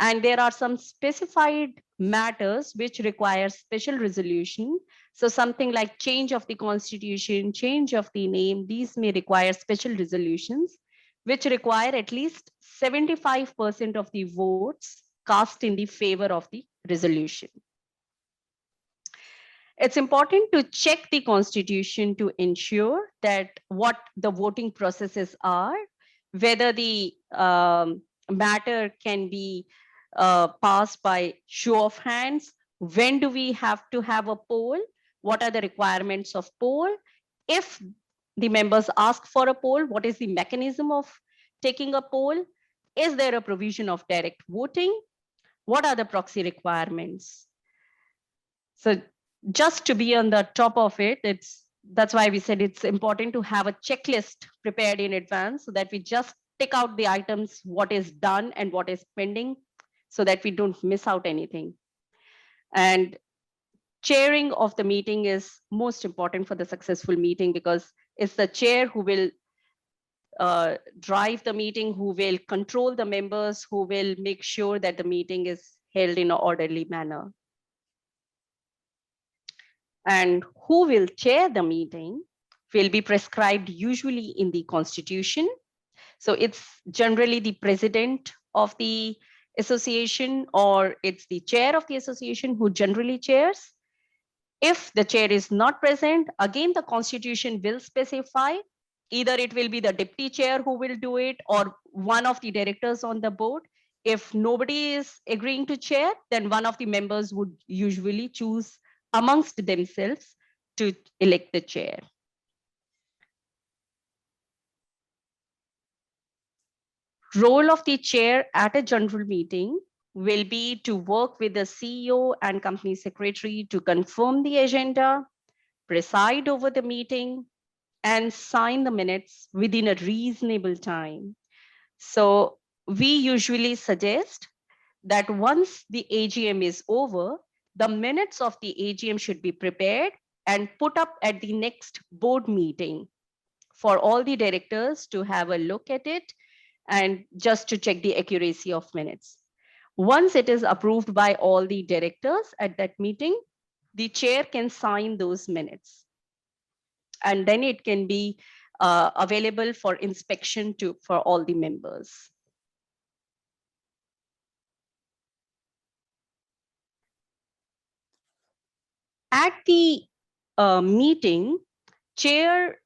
And there are some specified matters which require special resolution. So something like change of the constitution, change of the name, these may require special resolutions, which require at least 75% of the votes cast in the favor of the resolution. It's important to check the constitution to ensure that what the voting processes are, whether the matter can be passed by show of hands, when do we have to have a poll, what are the requirements of poll, if the members ask for a poll, what is the mechanism of taking a poll, is there a provision of direct voting, what are the proxy requirements. So just to be on the top of it, that's why we said it's important to have a checklist prepared in advance, so that we just pick out the items, what is done and what is pending, so that we don't miss out anything. And chairing of the meeting is most important for the successful meeting, because it's the chair who will drive the meeting, who will control the members, who will make sure that the meeting is held in an orderly manner. And who will chair the meeting will be prescribed usually in the constitution. So it's generally the president of the association, or it's the chair of the association who generally chairs. If the chair is not present, again, the constitution will specify, either it will be the deputy chair who will do it, or one of the directors on the board. If nobody is agreeing to chair, then one of the members would usually choose amongst themselves to elect the chair. Role of the chair at a general meeting will be to work with the CEO and company secretary to confirm the agenda, preside over the meeting, and sign the minutes within a reasonable time. So we usually suggest that once the AGM is over, the minutes of the AGM should be prepared and put up at the next board meeting for all the directors to have a look at it and just to check the accuracy of minutes. Once it is approved by all the directors at that meeting, the chair can sign those minutes. And then it can be available for inspection for all the members. At the meeting, chair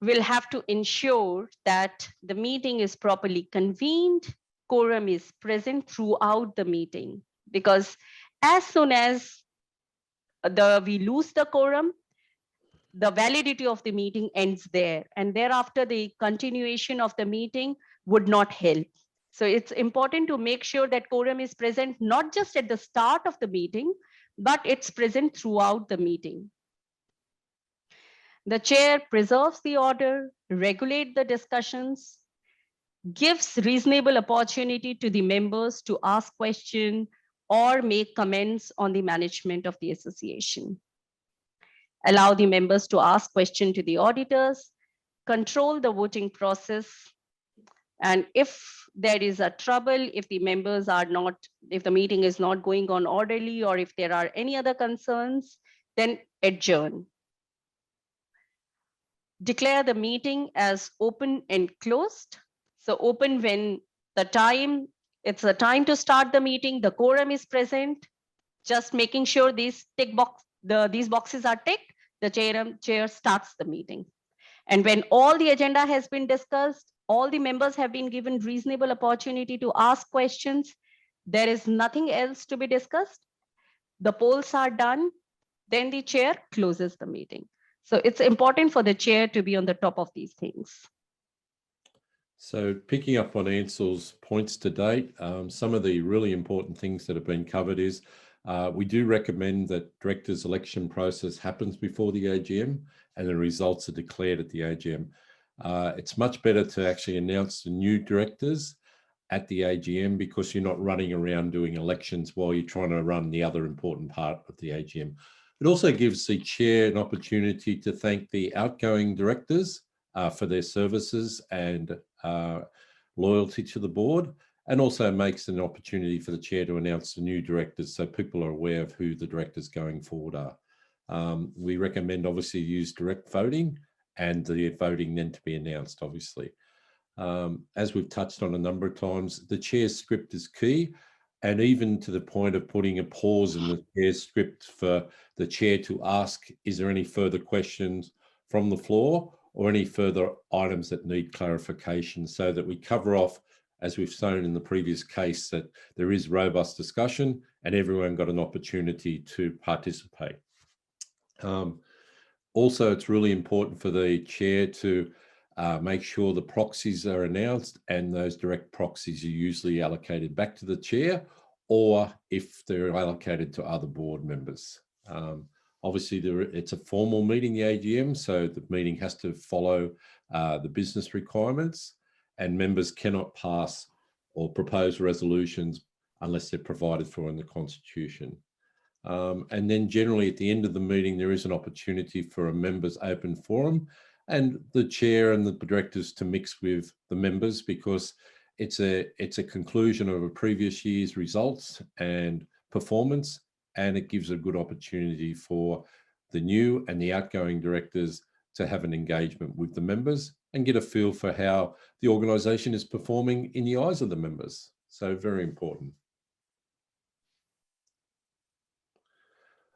will have to ensure that the meeting is properly convened, quorum is present throughout the meeting, because as soon as we lose the quorum, the validity of the meeting ends there, and thereafter the continuation of the meeting would not help. So it's important to make sure that quorum is present not just at the start of the meeting, but it's present throughout the meeting. The chair preserves the order, regulates the discussions, gives reasonable opportunity to the members to ask questions or make comments on the management of the association. Allow the members to ask questions to the auditors, control the voting process, and if there is a trouble, if the members are not, if the meeting is not going on orderly, or if there are any other concerns, then adjourn. Declare the meeting as open and closed. So open when it's the time to start the meeting, the quorum is present, just making sure these boxes are ticked, the chair starts the meeting. And when all the agenda has been discussed, all the members have been given reasonable opportunity to ask questions, there is nothing else to be discussed, the polls are done, then the chair closes the meeting. So it's important for the chair to be on the top of these things. So picking up on Ansel's points to date, some of the really important things that have been covered is we do recommend that directors' election process happens before the AGM and the results are declared at the AGM. It's much better to actually announce the new directors at the AGM because you're not running around doing elections while you're trying to run the other important part of the AGM. It also gives the chair an opportunity to thank the outgoing directors for their services and loyalty to the board, and also makes an opportunity for the chair to announce the new directors so people are aware of who the directors going forward are. We recommend obviously use direct voting and the voting then to be announced, obviously. As we've touched on a number of times, the chair's script is key, and even to the point of putting a pause in the chair's script for the chair to ask, is there any further questions from the floor or any further items that need clarification, so that we cover off, as we've shown in the previous case, that there is robust discussion and everyone got an opportunity to participate. Also, it's really important for the chair to make sure the proxies are announced, and those direct proxies are usually allocated back to the chair, or if they're allocated to other board members. Obviously, it's a formal meeting, the AGM, so the meeting has to follow the business requirements, and members cannot pass or propose resolutions unless they're provided for in the Constitution. And then generally at the end of the meeting, there is an opportunity for a members' open forum and the chair and the directors to mix with the members, because it's a conclusion of a previous year's results and performance, and it gives a good opportunity for the new and the outgoing directors to have an engagement with the members and get a feel for how the organisation is performing in the eyes of the members. So very important.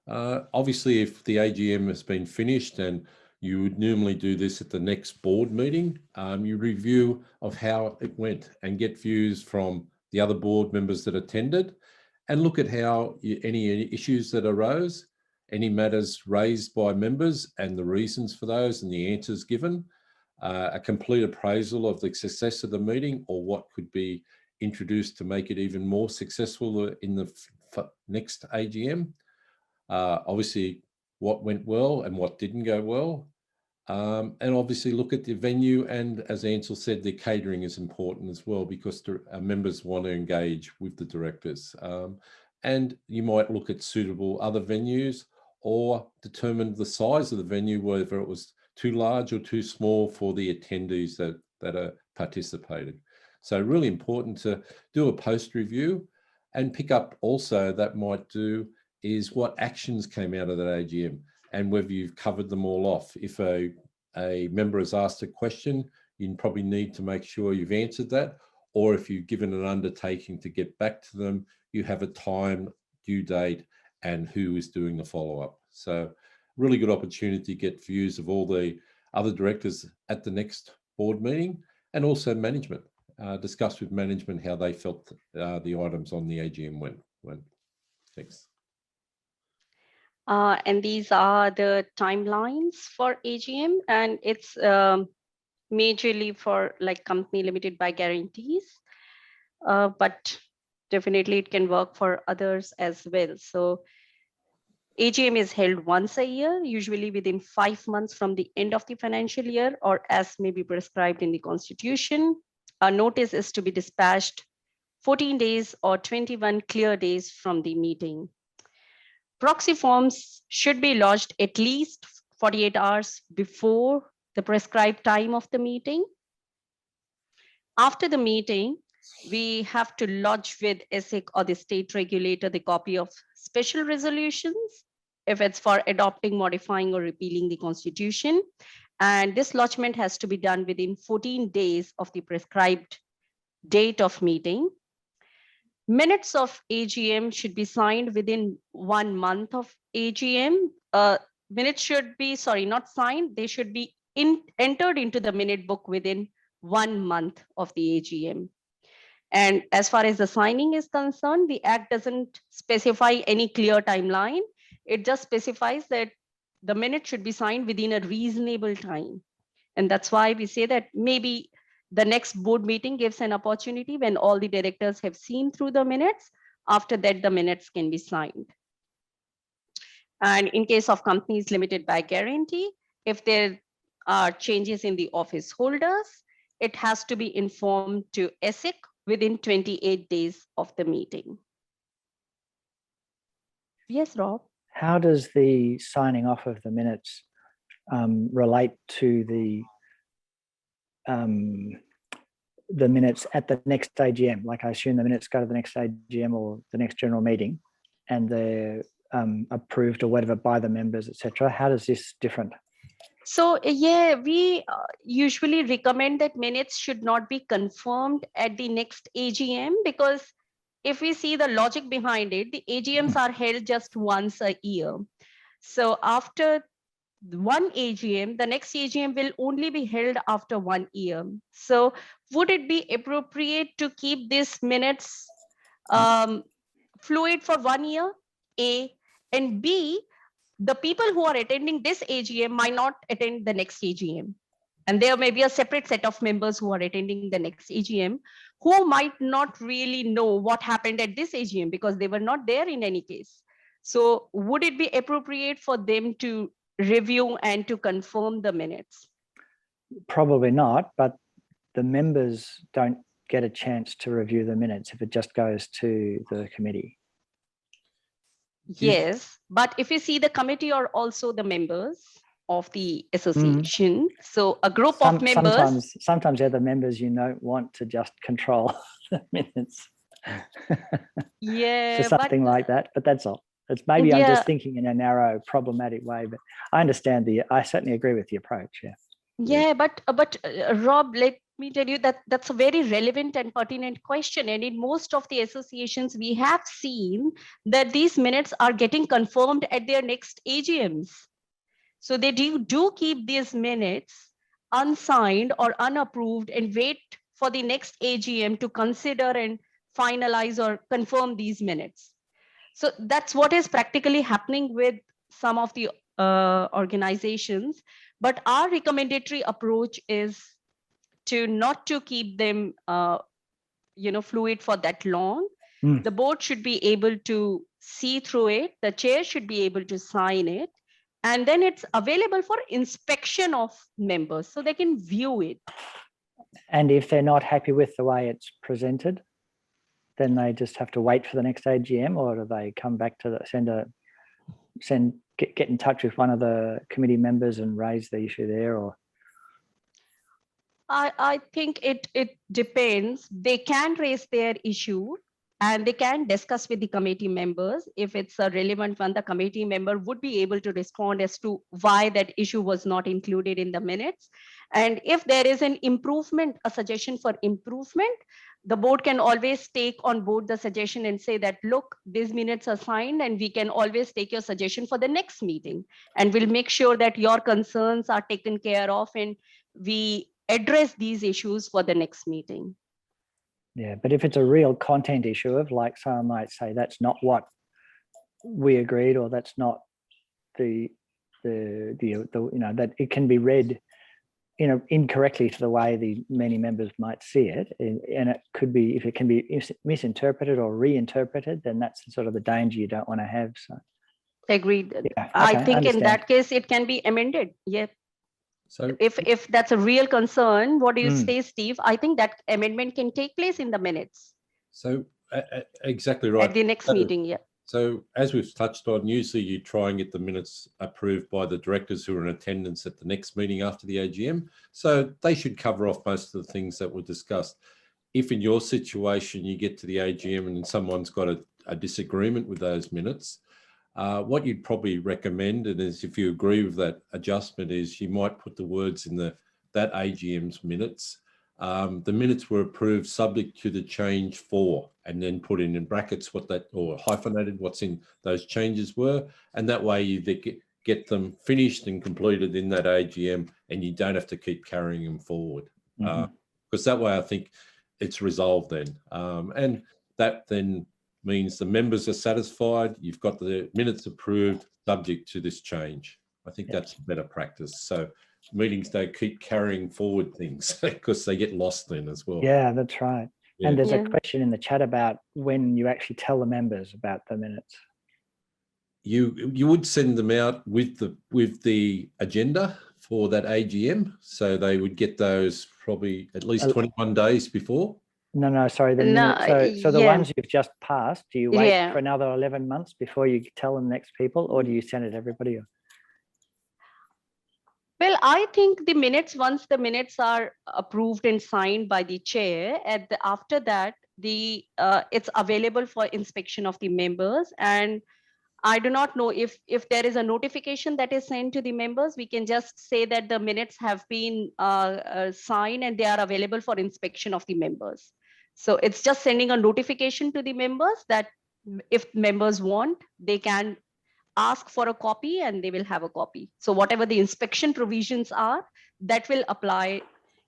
Obviously, if the AGM has been finished, and you would normally do this at the next board meeting, you review of how it went and get views from the other board members that attended, and look at how any issues that arose, any matters raised by members and the reasons for those and the answers given, a complete appraisal of the success of the meeting or what could be introduced to make it even more successful in the next AGM. Obviously, what went well and what didn't go well. And obviously look at the venue, and as Ansel said, the catering is important as well, because members want to engage with the directors. And you might look at suitable other venues, or determined the size of the venue, whether it was too large or too small for the attendees that are participating. So really important to do a post review and pick up also that might do is what actions came out of that AGM and whether you've covered them all off. If a member has asked a question, you probably need to make sure you've answered that, or if you've given an undertaking to get back to them, you have a time, due date, and who is doing the follow-up. So really good opportunity to get views of all the other directors at the next board meeting, and also management. Discuss with management how they felt the items on the AGM went. Thanks. And these are the timelines for AGM, and it's majorly for like company limited by guarantees, but definitely it can work for others as well. So AGM is held once a year, usually within 5 months from the end of the financial year, or as may be prescribed in the Constitution. A notice is to be dispatched 14 days or 21 clear days from the meeting. Proxy forms should be lodged at least 48 hours before the prescribed time of the meeting. After the meeting, we have to lodge with ESIC or the state regulator the copy of special resolutions if it's for adopting, modifying, or repealing the Constitution. And this lodgement has to be done within 14 days of the prescribed date of meeting. Minutes of AGM should be signed within 1 month of AGM. Minutes should be, not signed, they should be entered into the minute book within 1 month of the AGM. And as far as the signing is concerned, the Act doesn't specify any clear timeline. It just specifies that the minute should be signed within a reasonable time. And that's why we say that maybe the next board meeting gives an opportunity when all the directors have seen through the minutes. After that, the minutes can be signed. And in case of companies limited by guarantee, if there are changes in the office holders, it has to be informed to ESIC within 28 days of the meeting. Yes, Rob. How does the signing off of the minutes relate to the minutes at the next AGM? Like I assume the minutes go to the next AGM or the next general meeting, and they're approved or whatever by the members, etc. How does this different? So yeah, we usually recommend that minutes should not be confirmed at the next AGM, because if we see the logic behind it, the AGMs are held just once a year. So after one AGM, the next AGM will only be held after 1 year. So would it be appropriate to keep these minutes fluid for 1 year? A, and B, the people who are attending this AGM might not attend the next AGM. And there may be a separate set of members who are attending the next AGM who might not really know what happened at this AGM because they were not there in any case. So would it be appropriate for them to review and to confirm the minutes? Probably not, but the members don't get a chance to review the minutes if it just goes to the committee. Yes, but if you see, the committee are also the members of the association. So a group of members. Sometimes they're the members you don't want to just control the minutes. Yeah, for something like that, but that's all. It's maybe I'm just thinking in a narrow, problematic way, but I understand I certainly agree with the approach. Yeah. Yeah, but Rob, let me tell you that that's a very relevant and pertinent question. And in most of the associations, we have seen that these minutes are getting confirmed at their next AGMs. So they do keep these minutes unsigned or unapproved and wait for the next AGM to consider and finalize or confirm these minutes. So that's what is practically happening with some of the organizations. But our recommendatory approach is to not to keep them fluid for that long. The board should be able to see through it. The chair should be able to sign it. And then it's available for inspection of members so they can view it. And if they're not happy with the way it's presented, then they just have to wait for the next AGM, or do they come back to send a get in touch with one of the committee members and raise the issue there, or? I think it depends. They can raise their issue and they can discuss with the committee members. If it's a relevant one, the committee member would be able to respond as to why that issue was not included in the minutes. And if there is an improvement, a suggestion for improvement, the board can always take on board the suggestion and say that, look, these minutes are signed and we can always take your suggestion for the next meeting. And we'll make sure that your concerns are taken care of and we address these issues for the next meeting. Yeah, but if it's a real content issue of, like, someone might say that's not what we agreed, or that's not the that it can be read incorrectly to the way the many members might see it, and it could be, if it can be misinterpreted or reinterpreted, then that's sort of the danger you don't want to have. So Agreed. yeah, I okay, think in that case it can be amended. Yeah. So if that's a real concern, what do you say, Steve? I think that amendment can take place in the minutes. So exactly right. At the next meeting, yeah. So as we've touched on, usually you try and get the minutes approved by the directors who are in attendance at the next meeting after the AGM. So they should cover off most of the things that were discussed. If in your situation you get to the AGM and someone's got a disagreement with those minutes, what you'd probably recommend, and is if you agree with that adjustment, is you might put the words in that AGM's minutes. The minutes were approved subject to the change for, and then put in brackets what that, or hyphenated what's in those changes were. And that way you get them finished and completed in that AGM, and you don't have to keep carrying them forward. Because that way I think it's resolved then. And that then means the members are satisfied, you've got the minutes approved subject to this change. I think that's better practice. So meetings don't keep carrying forward things because they get lost then as well. Yeah, that's right. Yeah. And there's a question in the chat about when you actually tell the members about the minutes. You would send them out with the agenda for that AGM, so they would get those probably at least 21 days before. No, sorry. The minutes, so the ones you've just passed, do you wait for another 11 months before you tell them next people, or do you send it to everybody? Well, I think the minutes, once the minutes are approved and signed by the chair, after that, it's available for inspection of the members. And I do not know if there is a notification that is sent to the members. We can just say that the minutes have been signed and they are available for inspection of the members. So it's just sending a notification to the members that if members want, they can ask for a copy and they will have a copy. So whatever the inspection provisions are, that will apply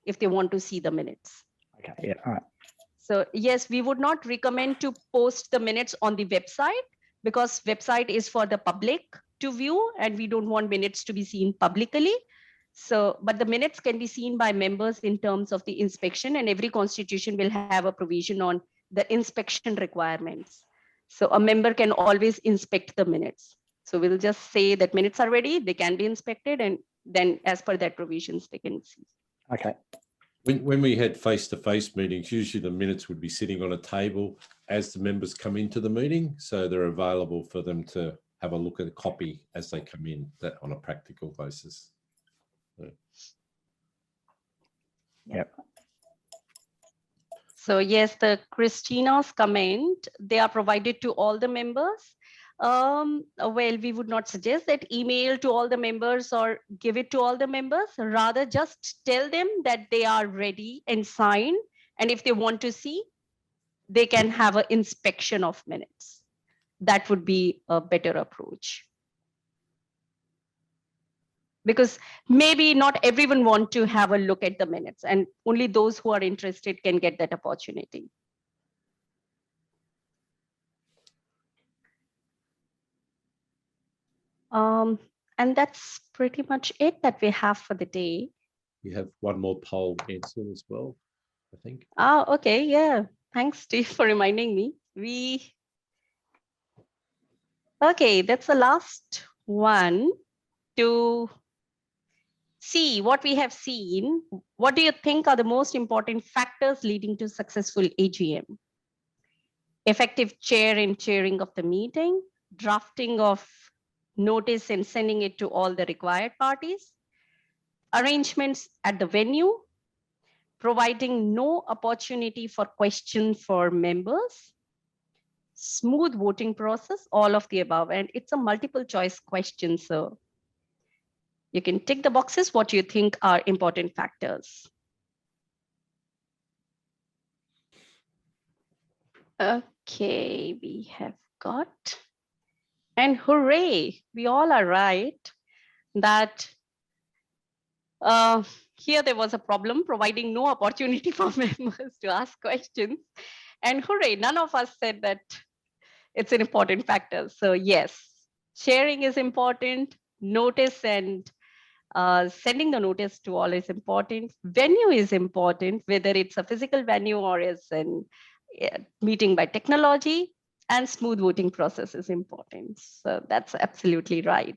if they want to see the minutes. Okay, yeah, all right. So yes, we would not recommend to post the minutes on the website, because website is for the public to view and we don't want minutes to be seen publicly. So, but the minutes can be seen by members in terms of the inspection, and every constitution will have a provision on the inspection requirements. So a member can always inspect the minutes. So we'll just say that minutes are ready, they can be inspected, and then as per that provisions, they can see. Okay. When we had face-to-face meetings, usually the minutes would be sitting on a table as the members come into the meeting. So they're available for them to have a look at a copy as they come in, that on a practical basis. Yep. So yes, the Christina's comment, they are provided to all the members. Well, we would not suggest that email to all the members or give it to all the members. Rather, just tell them that they are ready and sign. And if they want to see, they can have an inspection of minutes. That would be a better approach. Because maybe not everyone want to have a look at the minutes, and only those who are interested can get that opportunity. And that's pretty much it that we have for the day. We have one more poll answer as well, I think. Okay, yeah. Thanks, Steve, for reminding me. Okay, that's the last one to see what we have seen. What do you think are the most important factors leading to successful AGM? Effective chair and chairing of the meeting, drafting of notice and sending it to all the required parties, arrangements at the venue, providing no opportunity for question for members, smooth voting process, all of the above. And it's a multiple choice question, so you can tick the boxes what you think are important factors. Okay, we have got, and hooray, we all are right that here there was a problem providing no opportunity for members to ask questions. And hooray, none of us said that it's an important factor. So yes, sharing is important, notice and sending the notice to all is important. Venue is important, whether it's a physical venue or is an meeting by technology, and smooth voting process is important. So that's absolutely right.